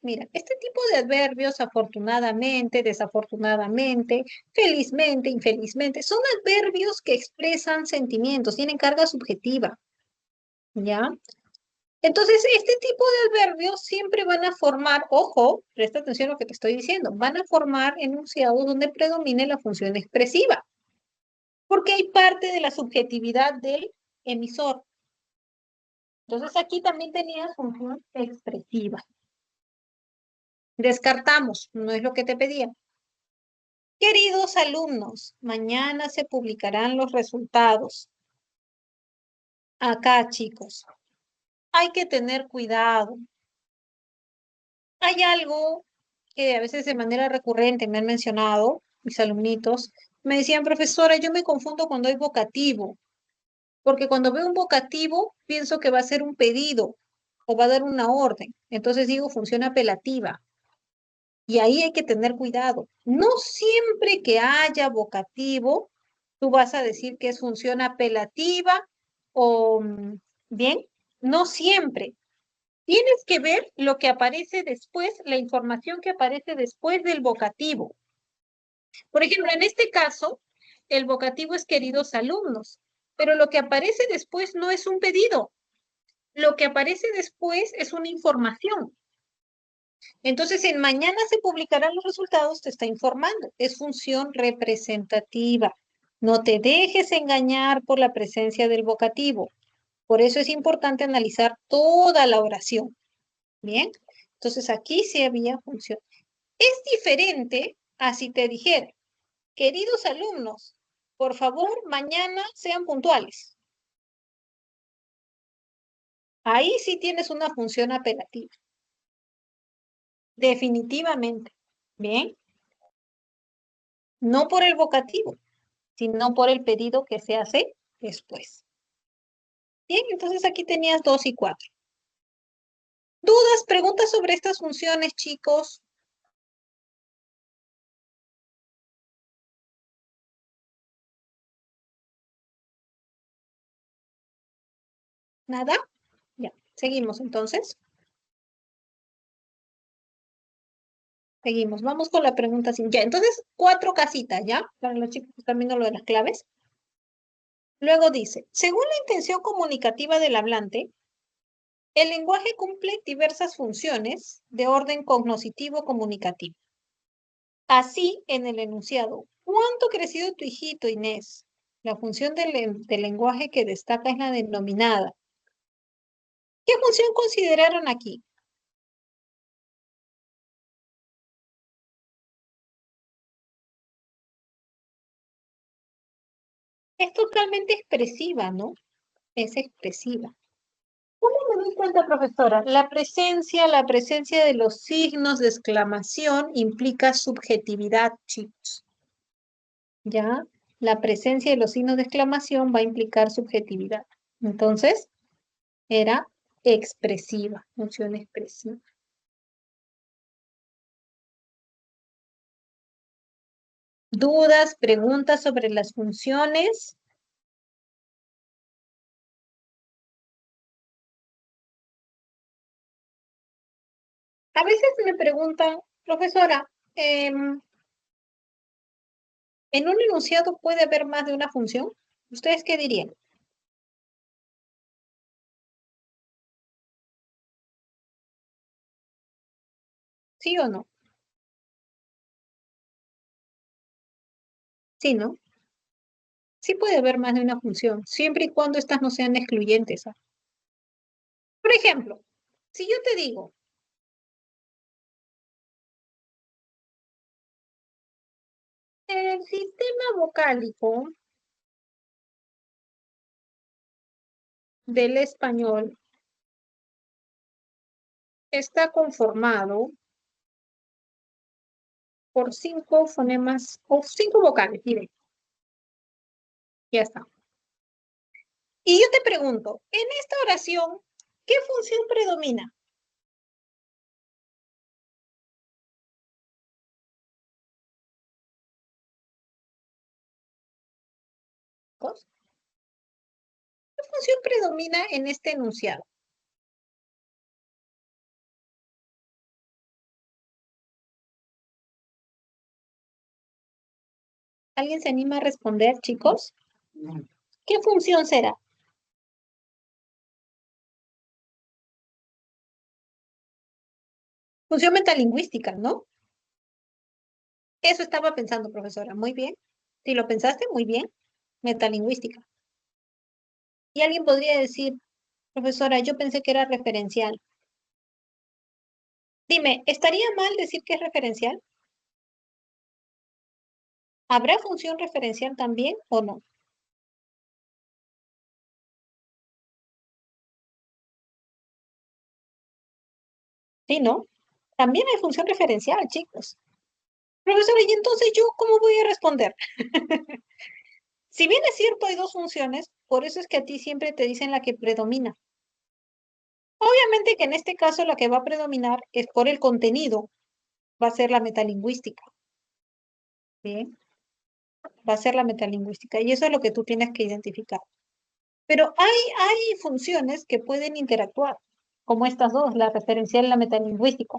mira, este tipo de adverbios, afortunadamente, desafortunadamente, felizmente, infelizmente, son adverbios que expresan sentimientos, tienen carga subjetiva, ¿ya? Entonces, este tipo de adverbios siempre van a formar, ojo, presta atención a lo que te estoy diciendo, van a formar enunciados donde predomine la función expresiva, porque hay parte de la subjetividad del emisor. Entonces, aquí también tenía función expresiva. Descartamos, no es lo que te pedía. Queridos alumnos, mañana se publicarán los resultados. Acá, chicos, hay que tener cuidado. Hay algo que a veces de manera recurrente me han mencionado mis alumnitos. Me decían, profesora, yo me confundo cuando hay vocativo, porque cuando veo un vocativo pienso que va a ser un pedido o va a dar una orden. Entonces digo función apelativa. Y ahí hay que tener cuidado. No siempre que haya vocativo, tú vas a decir que es función apelativa o, bien, no siempre. Tienes que ver lo que aparece después, la información que aparece después del vocativo. Por ejemplo, en este caso, el vocativo es queridos alumnos, pero lo que aparece después no es un pedido. Lo que aparece después es una información. Entonces, en mañana se publicarán los resultados, te está informando. Es función representativa. No te dejes engañar por la presencia del vocativo. Por eso es importante analizar toda la oración. Bien, entonces aquí sí había función. Es diferente a si te dijera, queridos alumnos, por favor, mañana sean puntuales. Ahí sí tienes una función apelativa. Definitivamente. Bien, no por el vocativo, sino por el pedido que se hace después. Bien, entonces aquí tenías 2 y 4. ¿Dudas, preguntas sobre estas funciones, chicos? ¿Nada? Ya, seguimos entonces. Seguimos, vamos con la pregunta 5. Ya, entonces, 4 casitas, ¿ya? Para los chicos que están viendo lo de las claves. Luego dice, según la intención comunicativa del hablante, el lenguaje cumple diversas funciones de orden cognoscitivo-comunicativo. Así, en el enunciado, ¿cuánto ha crecido tu hijito, Inés? La función del lenguaje que destaca es la denominada. ¿Qué función consideraron aquí? Es totalmente expresiva, ¿no? Es expresiva. ¿Cómo me doy cuenta, profesora? La presencia de los signos de exclamación implica subjetividad, chicos. ¿Ya? La presencia de los signos de exclamación va a implicar subjetividad. Entonces, era expresiva, función expresiva. ¿Dudas, preguntas sobre las funciones? A veces me preguntan, profesora, ¿en un enunciado puede haber más de una función? ¿Ustedes qué dirían? ¿Sí o no? Sí, ¿no? Sí puede haber más de una función, siempre y cuando estas no sean excluyentes. ¿Ah? Por ejemplo, si yo te digo, el sistema vocálico del español está conformado por 5 fonemas o 5 vocales, diré. Ya está. Y yo te pregunto, en esta oración, ¿qué función predomina? ¿Qué función predomina en este enunciado? ¿Alguien se anima a responder, chicos? ¿Qué función será? Función metalingüística, ¿no? Eso estaba pensando, profesora. Muy bien. Si lo pensaste, muy bien. Metalingüística. Y alguien podría decir, profesora, yo pensé que era referencial. Dime, ¿estaría mal decir que es referencial? ¿Habrá función referencial también o no? Sí, ¿no? También hay función referencial, chicos. Profesora, ¿y entonces yo cómo voy a responder? Si bien es cierto, hay dos funciones, por eso es que a ti siempre te dicen la que predomina. Obviamente que en este caso la que va a predominar es por el contenido, va a ser la metalingüística. Bien, va a ser la metalingüística y eso es lo que tú tienes que identificar. Pero hay funciones que pueden interactuar, como estas dos, la referencial y la metalingüística,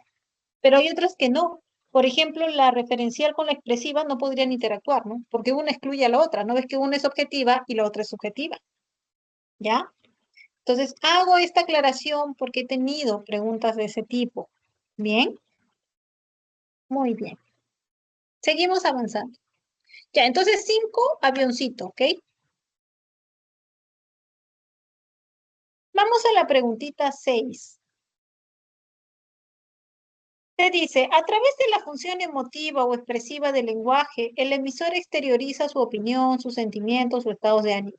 pero hay otras que no. Por ejemplo, la referencial con la expresiva no podrían interactuar, ¿no? Porque una excluye a la otra, ¿no ves que una es objetiva y la otra es subjetiva? ¿Ya? Entonces, hago esta aclaración porque he tenido preguntas de ese tipo. ¿Bien? Muy bien. Seguimos avanzando. Ya, entonces 5, avioncito, ¿ok? Vamos a la preguntita 6. Te dice, a través de la función emotiva o expresiva del lenguaje, el emisor exterioriza su opinión, sus sentimientos o estados de ánimo.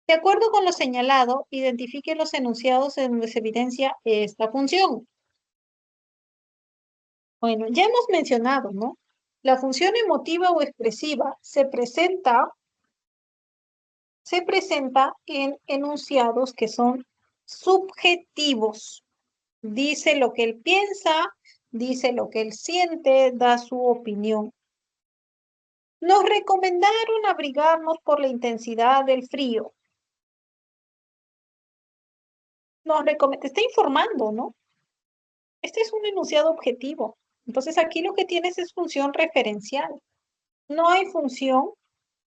De acuerdo con lo señalado, identifique los enunciados en donde se evidencia esta función. Bueno, ya hemos mencionado, ¿no? La función emotiva o expresiva se presenta en enunciados que son subjetivos. Dice lo que él piensa, dice lo que él siente, da su opinión. Nos recomendaron abrigarnos por la intensidad del frío. Te está informando, ¿no? Este es un enunciado objetivo. Entonces aquí lo que tienes es función referencial. No hay función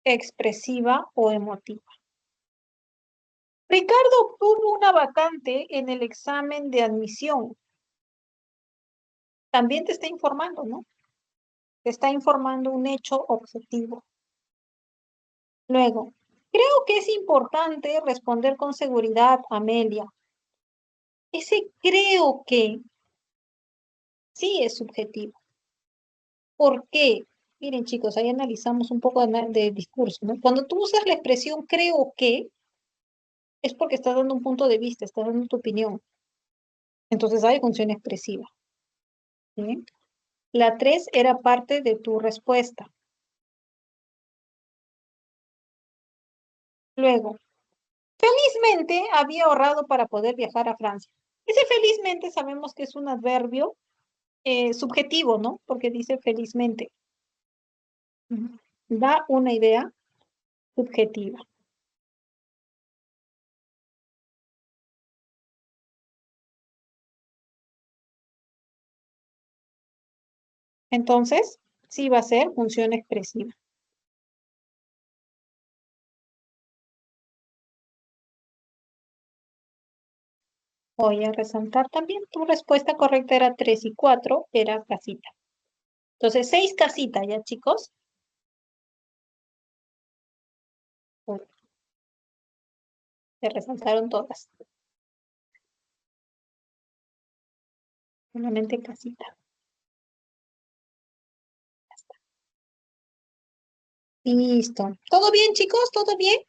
expresiva o emotiva. Ricardo obtuvo una vacante en el examen de admisión. También te está informando, ¿no? Te está informando un hecho objetivo. Luego, creo que es importante responder con seguridad, Amelia. Ese creo que sí es subjetivo. ¿Por qué? Miren, chicos, ahí analizamos un poco de discurso, ¿no? Cuando tú usas la expresión creo que, es porque estás dando un punto de vista, estás dando tu opinión. Entonces hay función expresiva. ¿Sí? La 3 era parte de tu respuesta. Luego, felizmente había ahorrado para poder viajar a Francia. Ese felizmente sabemos que es un adverbio subjetivo, ¿no? Porque dice felizmente. Ujú. Da una idea subjetiva. Entonces, sí va a ser función expresiva. Voy a resaltar también, tu respuesta correcta era 3 y 4, era casita. Entonces, 6 casitas, ¿ya, chicos? Uy, se resaltaron todas. Solamente casita. Listo. ¿Todo bien, chicos? ¿Todo bien?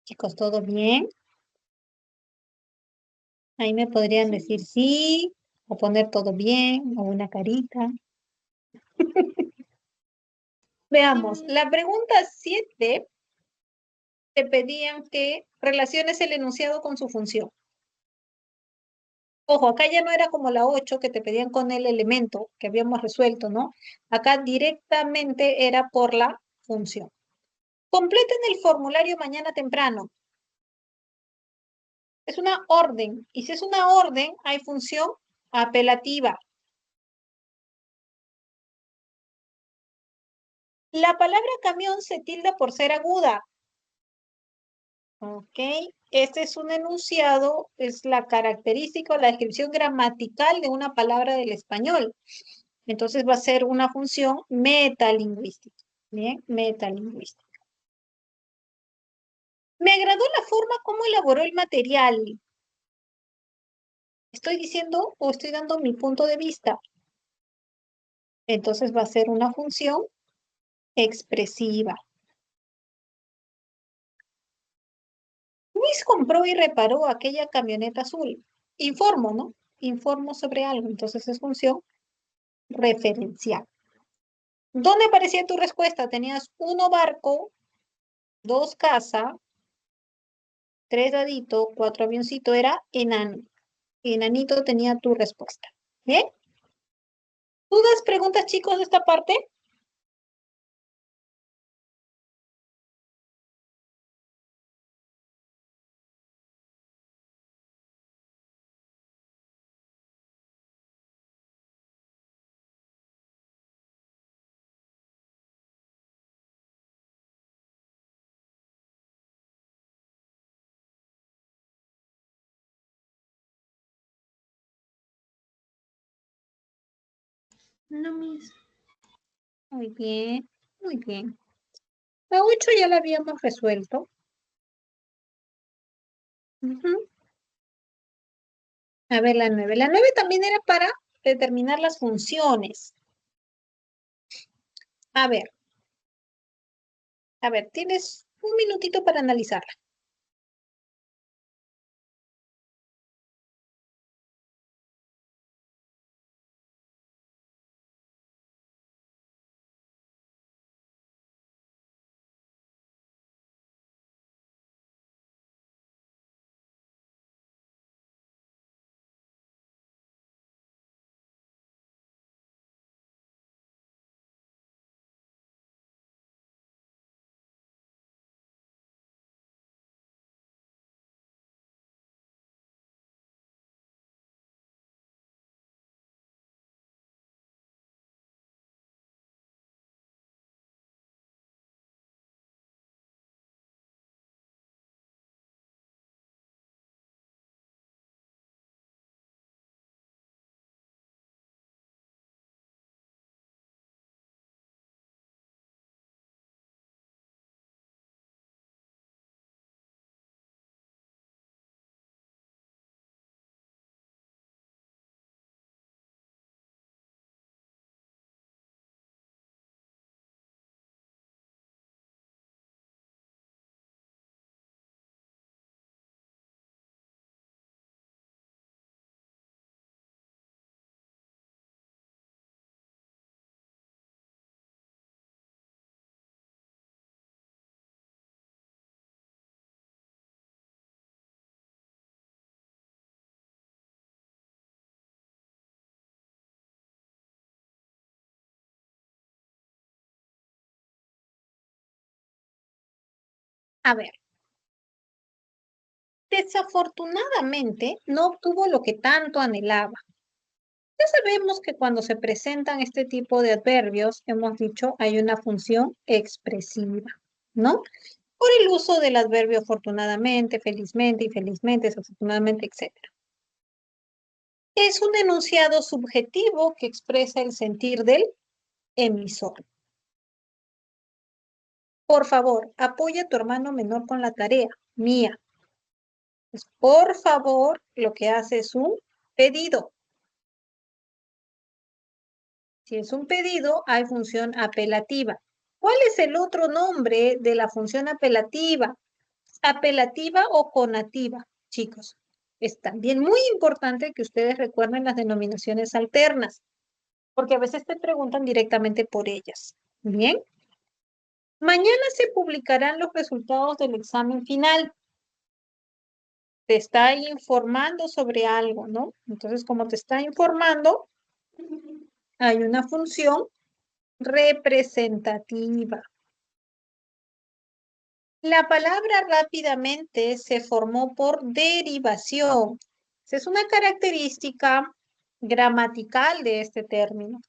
Chicos, ¿todo bien? Ahí me podrían decir sí, o poner todo bien, o una carita. Veamos, Sí, la pregunta 7 te pedían que relaciones el enunciado con su función. Ojo, acá ya no era como la 8 que te pedían con el elemento que habíamos resuelto, ¿no? Acá directamente era por la función. Completen el formulario mañana temprano. Es una orden, y si es una orden, hay función apelativa. La palabra camión se tilda por ser aguda. Ok, este es un enunciado, es la característica o la descripción gramatical de una palabra del español. Entonces va a ser una función metalingüística. Bien, metalingüística. Me agradó la forma como elaboró el material. Estoy diciendo o estoy dando mi punto de vista. Entonces va a ser una función expresiva. Luis compró y reparó aquella camioneta azul. Informo, ¿no? Informo sobre algo. Entonces es función referencial. ¿Dónde aparecía tu respuesta? Tenías 1 barco, 2 casa, 3 dadito, 4 avioncito. Era enano. Enanito tenía tu respuesta. ¿Bien? ¿Dudas, preguntas, chicos, de esta parte? no, mis. Muy bien, muy bien. La 8 ya la habíamos resuelto. Ujú. A ver, la 9. La 9 también era para determinar las funciones. A ver, tienes un minutito para analizarla. A ver, desafortunadamente no obtuvo lo que tanto anhelaba. Ya sabemos que cuando se presentan este tipo de adverbios, hemos dicho, hay una función expresiva, ¿no? Por el uso del adverbio afortunadamente, felizmente, infelizmente, desafortunadamente, etc. Es un enunciado subjetivo que expresa el sentir del emisor. Por favor, apoya a tu hermano menor con la tarea mía. Pues, por favor, lo que hace es un pedido. Si es un pedido, hay función apelativa. ¿Cuál es el otro nombre de la función apelativa? Apelativa o conativa, chicos. Es también muy importante que ustedes recuerden las denominaciones alternas, porque a veces te preguntan directamente por ellas. Bien. Mañana se publicarán los resultados del examen final. Te está informando sobre algo, ¿no? Entonces, como te está informando, hay una función representativa. La palabra rápidamente se formó por derivación. Esa es una característica gramatical de este término.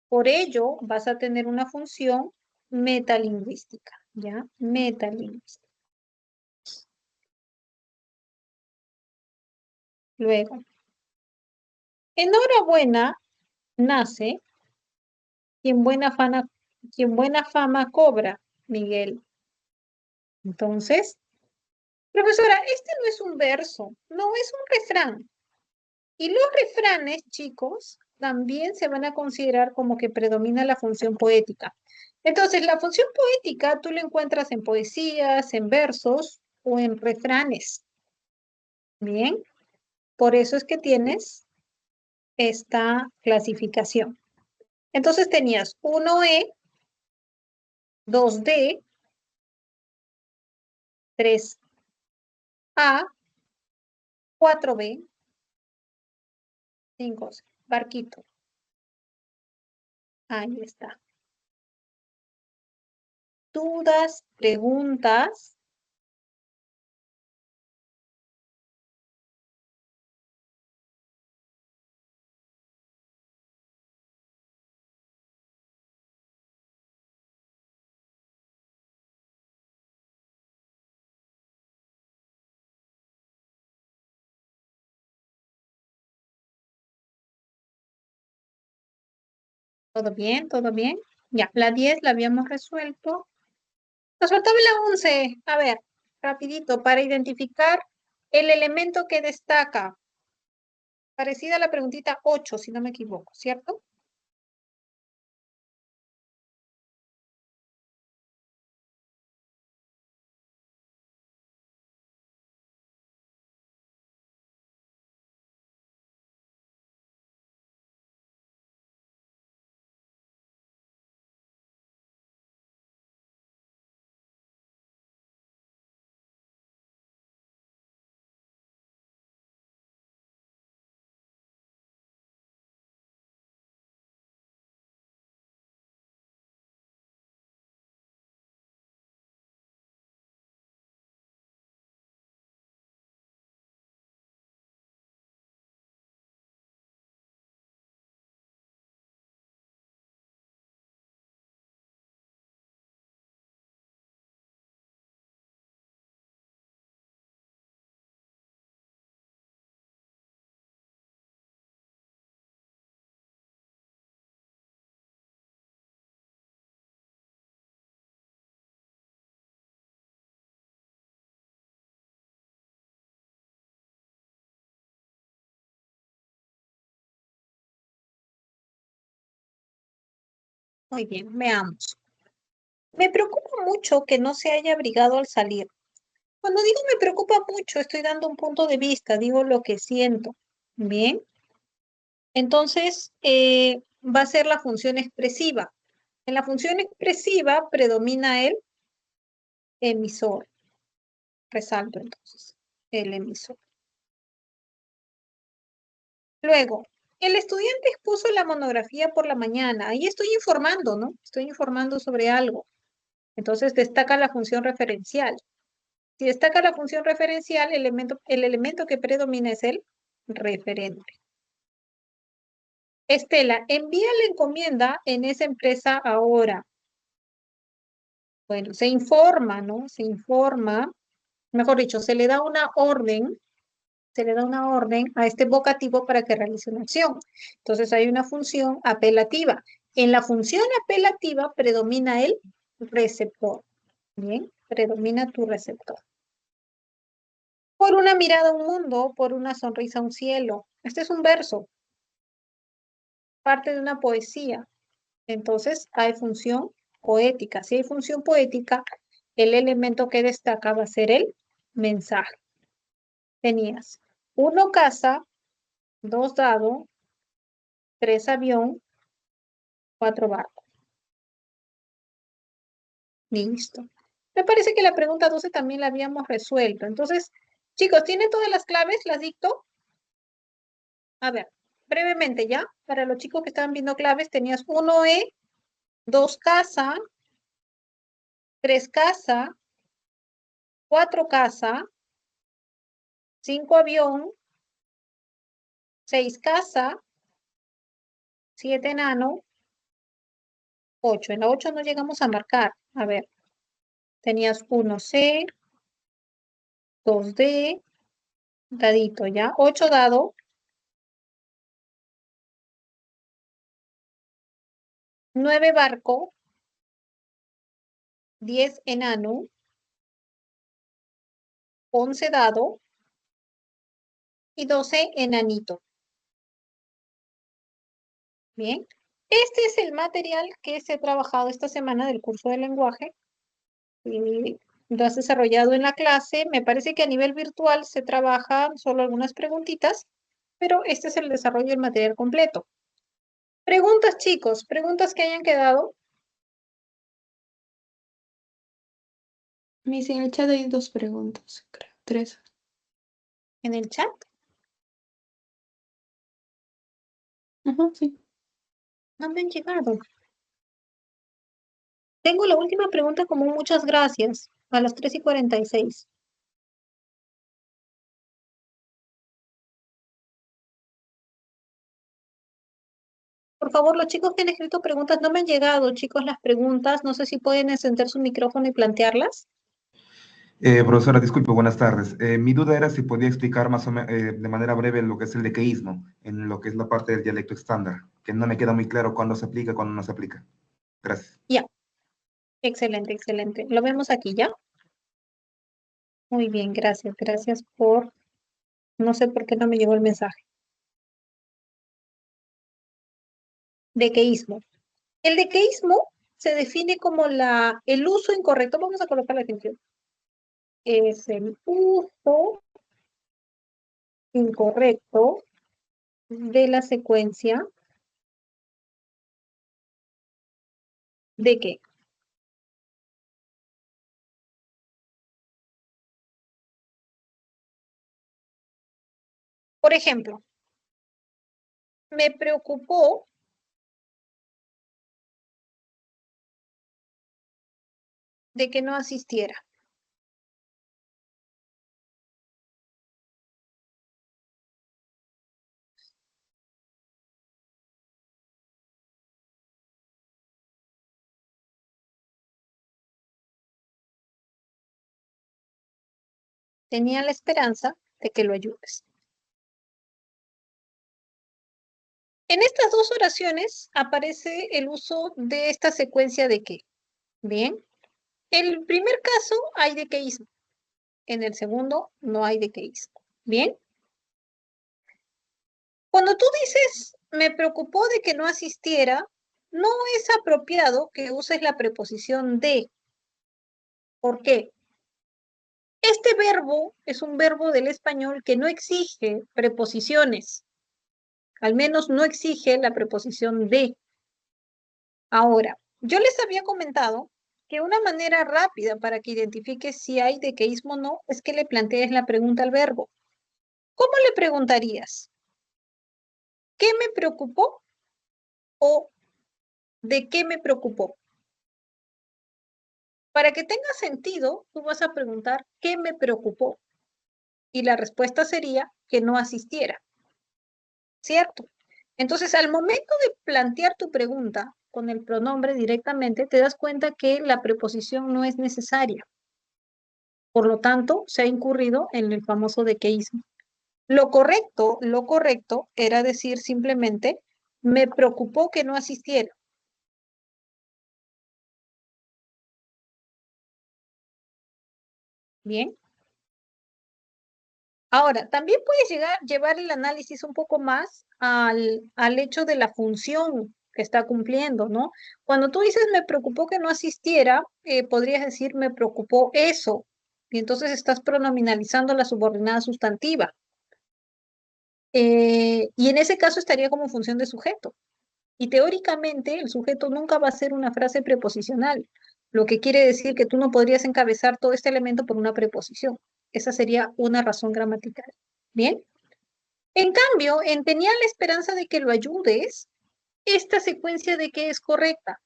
Por ello, vas a tener una función metalingüística, ¿ya? Metalingüística. Luego, enhorabuena, nace quien buena fama cobra, Miguel. Entonces, profesora, este no es un verso, no es un refrán. Y los refranes, chicos, también se van a considerar como que predomina la función poética. Entonces, la función poética tú la encuentras en poesías, en versos o en refranes. Bien, por eso es que tienes esta clasificación. Entonces tenías 1E, 2D, 3A, 4B, 5C. Barquito. Ahí está. ¿Dudas, preguntas? ¿Todo bien? ¿Todo bien? Ya, la 10 la habíamos resuelto. Nos faltaba la 11. A ver, rapidito, para identificar el elemento que destaca. Parecida a la preguntita 8, si no me equivoco, ¿cierto? Muy bien, veamos. Me preocupa mucho que no se haya abrigado al salir. Cuando digo me preocupa mucho, estoy dando un punto de vista, digo lo que siento. Bien, entonces va a ser la función expresiva. En la función expresiva predomina el emisor. Resalto entonces, el emisor. Luego, el estudiante expuso la monografía por la mañana. Ahí estoy informando, ¿no? Estoy informando sobre algo. Entonces destaca la función referencial. Si destaca la función referencial, el elemento que predomina es el referente. Estela, envía la encomienda en esa empresa ahora. Bueno, se informa, ¿no? Se informa, mejor dicho, se le da una orden a este vocativo para que realice una acción. Entonces hay una función apelativa. En la función apelativa predomina el receptor. Bien, predomina tu receptor. Por una mirada a un mundo, por una sonrisa a un cielo. Este es un verso, parte de una poesía. Entonces hay función poética. Si hay función poética, el elemento que destaca va a ser el mensaje. Tenías 1 casa, 2 dado, 3 avión, 4 barco. Listo. Me parece que la pregunta 12 también la habíamos resuelto. Entonces, chicos, ¿tienen todas las claves? ¿Las dicto? A ver, brevemente ya, para los chicos que estaban viendo claves, tenías 1E, 2 casa, 3 casa, 4 casa, 5 avión, 6 casa, 7 enano, 8. En la 8 no llegamos a marcar. A ver, tenías 1C, 2D, dadito ya, 8 dado, 9 barco, 10 enano, 11 dado y 12 enanito. Bien, este es el material que se ha trabajado esta semana del curso de lenguaje y lo has desarrollado en la clase. Me parece que a nivel virtual se trabajan solo algunas preguntitas, pero este es el desarrollo del material completo. Preguntas, chicos, preguntas que hayan quedado. Miss, en el chat hay 2 preguntas, creo. 3. En el chat. Ajá, sí. No me han llegado. Tengo la última pregunta como muchas gracias a las 3:46. Por favor, los chicos que han escrito preguntas no me han llegado, chicos, las preguntas. No sé si pueden encender su micrófono y plantearlas. Profesora, disculpe, buenas tardes. Mi duda era si podía explicar más o menos de manera breve lo que es el dequeísmo, en lo que es la parte del dialecto estándar, que no me queda muy claro cuándo se aplica, cuándo no se aplica. Gracias. Ya, excelente, excelente. Lo vemos aquí ya. Muy bien, gracias. Gracias por... No sé por qué no me llegó el mensaje. Dequeísmo. El dequeísmo se define como el uso incorrecto. Vamos a colocar la atención. Es el uso incorrecto de la secuencia de qué. Por ejemplo, me preocupó de que no asistiera. Tenía la esperanza de que lo ayudes. En estas dos oraciones aparece el uso de esta secuencia de qué. Bien. En el primer caso hay dequeísmo. En el segundo no hay dequeísmo. Bien. Cuando tú dices, me preocupó de que no asistiera, no es apropiado que uses la preposición de. ¿Por qué? Este verbo es un verbo del español que no exige preposiciones. Al menos no exige la preposición de. Ahora, yo les había comentado que una manera rápida para que identifiques si hay dequeísmo o no es que le plantees la pregunta al verbo. ¿Cómo le preguntarías? ¿Qué me preocupó? ¿O de qué me preocupó? Para que tenga sentido, tú vas a preguntar, ¿qué me preocupó? Y la respuesta sería que no asistiera, ¿cierto? Entonces, al momento de plantear tu pregunta con el pronombre directamente, te das cuenta que la preposición no es necesaria. Por lo tanto, se ha incurrido en el famoso dequeísmo. Lo correcto era decir simplemente, me preocupó que no asistiera. Bien. Ahora, también puedes llevar el análisis un poco más al hecho de la función que está cumpliendo, ¿no? Cuando tú dices me preocupó que no asistiera, podrías decir me preocupó eso. Y entonces estás pronominalizando la subordinada sustantiva. Y en ese caso estaría como función de sujeto. Y teóricamente el sujeto nunca va a ser una frase preposicional, lo que quiere decir que tú no podrías encabezar todo este elemento por una preposición. Esa sería una razón gramatical. Bien. En cambio, en tenía la esperanza de que lo ayudes, esta secuencia de que es correcta.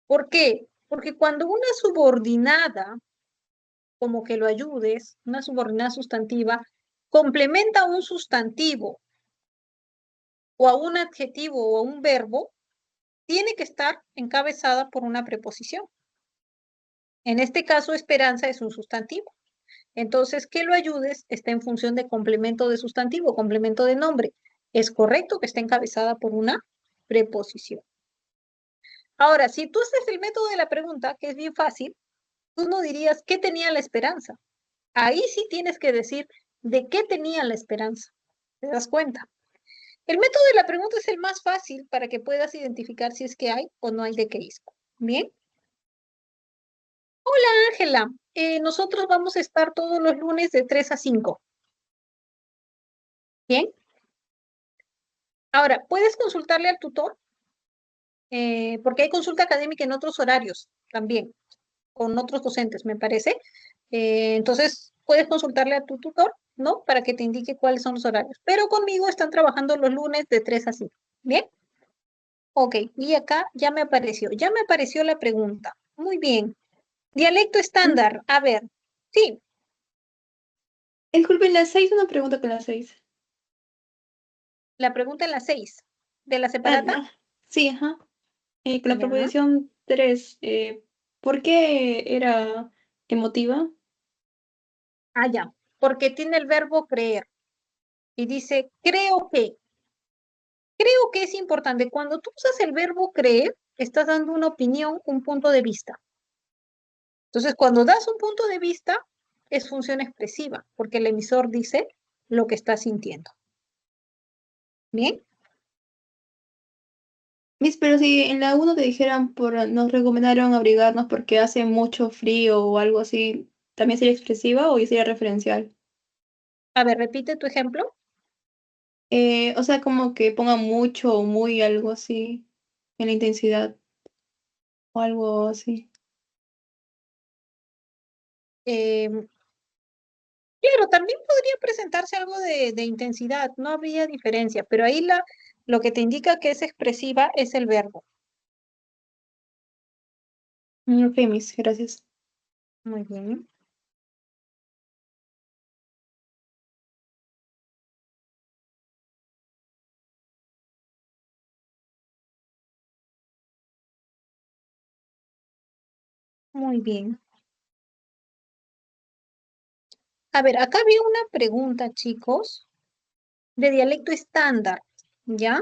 ¿Por qué? Porque cuando una subordinada, como que lo ayudes, una subordinada sustantiva, complementa a un sustantivo o a un adjetivo o a un verbo, tiene que estar encabezada por una preposición. En este caso, esperanza es un sustantivo. Entonces, que lo ayudes está en función de complemento de sustantivo, complemento de nombre. Es correcto que esté encabezada por una preposición. Ahora, si tú haces el método de la pregunta, que es bien fácil, tú no dirías qué tenía la esperanza. Ahí sí tienes que decir de qué tenía la esperanza. ¿Te das cuenta? El método de la pregunta es el más fácil para que puedas identificar si es que hay o no hay dequeísmo. ¿Bien? Hola, Ángela. Nosotros vamos a estar todos los lunes de 3 a 5. ¿Bien? Ahora, ¿puedes consultarle al tutor? Porque hay consulta académica en otros horarios también, con otros docentes, me parece. Entonces, puedes consultarle a tu tutor, ¿no? Para que te indique cuáles son los horarios. Pero conmigo están trabajando los lunes de 3 a 5. ¿Bien? Ok, y acá ya me apareció la pregunta. Muy bien. Dialecto estándar. A ver, sí, Disculpen, la 6, una pregunta con la 6. la pregunta en la 6 de la Ah, separata. no. Sí, ajá. Con la Ya. proposición 3, ¿por qué era emotiva? Ah, ya, porque tiene el verbo creer y dice, creo que. Creo que es importante. Cuando tú usas el verbo creer, estás dando una opinión, un punto de vista. Entonces, cuando das un punto de vista, es función expresiva, porque el emisor dice lo que está sintiendo. ¿Bien? Miss, pero si en la 1 te dijeran, nos recomendaron abrigarnos porque hace mucho frío o algo así, ¿también sería expresiva o ya sería referencial? A ver, repite tu ejemplo. O sea, como que ponga mucho o muy algo así en la intensidad o algo así. Em, claro, también podría presentarse algo de intensidad, no habría diferencia, pero ahí lo que te indica que es expresiva es el verbo. Ok, Miss, gracias. Muy bien. Muy bien. A ver, acá había una pregunta, chicos, de dialecto estándar, ¿ya?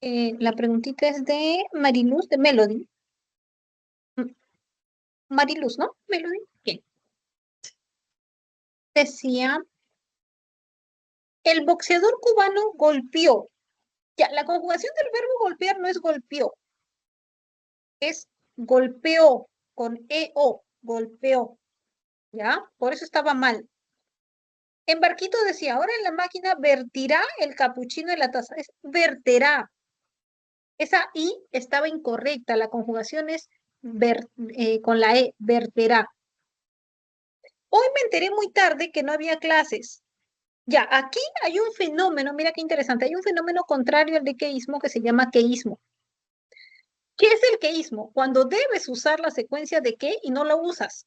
La preguntita es de Mariluz, de Melody. M- Mariluz, ¿no? Melody. Bien. Decía, el boxeador cubano golpeó. Ya, la conjugación del verbo golpear no es golpeó, es golpeó con EO, golpeó, ¿ya? Por eso estaba mal. En Barquito decía, ahora en la máquina vertirá el capuchino en la taza. Es verterá. Esa I estaba incorrecta. La conjugación es con la E, verterá. Hoy me enteré muy tarde que no había clases. Ya, aquí hay un fenómeno, mira qué interesante, hay un fenómeno contrario al dequeísmo que se llama queísmo. ¿Qué es el queísmo? Cuando debes usar la secuencia de qué y no la usas.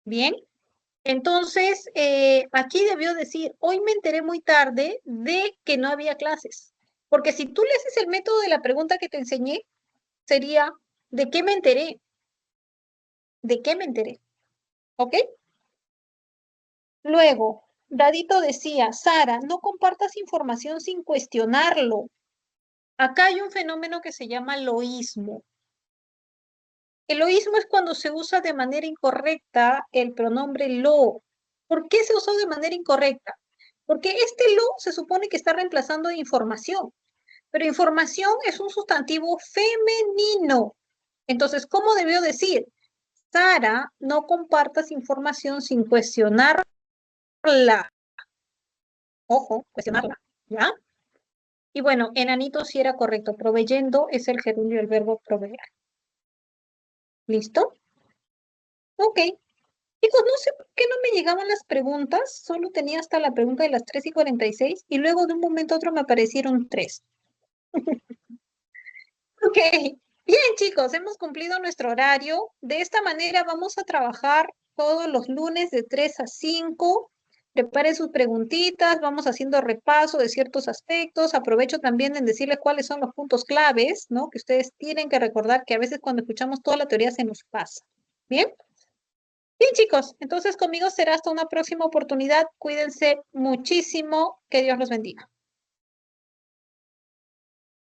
Bien. Entonces, aquí debió decir, hoy me enteré muy tarde de que no había clases. Porque si tú le haces el método de la pregunta que te enseñé, sería, ¿de qué me enteré? ¿De qué me enteré? ¿Ok? Luego, Dadito decía, Sara, no compartas información sin cuestionarlo. Acá hay un fenómeno que se llama loísmo. El loísmo es cuando se usa de manera incorrecta el pronombre lo. ¿Por qué se usó de manera incorrecta? Porque este lo se supone que está reemplazando información, pero información es un sustantivo femenino. Entonces, ¿cómo debió decir? Sara, no compartas información sin cuestionarla. Ojo, cuestionarla, ¿ya? Y bueno, enanito sí era correcto. Proveyendo es el gerundio del verbo proveer. ¿Listo? Ok. Chicos, no sé por qué no me llegaban las preguntas. Solo tenía hasta la pregunta de las 3:46 y luego de un momento a otro me aparecieron 3. Ok. Bien, chicos, hemos cumplido nuestro horario. De esta manera vamos a trabajar todos los lunes de 3 a 5. Prepare sus preguntitas, vamos haciendo repaso de ciertos aspectos. Aprovecho también en decirles cuáles son los puntos claves, ¿no? Que ustedes tienen que recordar que a veces cuando escuchamos toda la teoría se nos pasa. ¿Bien? Bien, chicos, entonces conmigo será hasta una próxima oportunidad. Cuídense muchísimo. Que Dios los bendiga.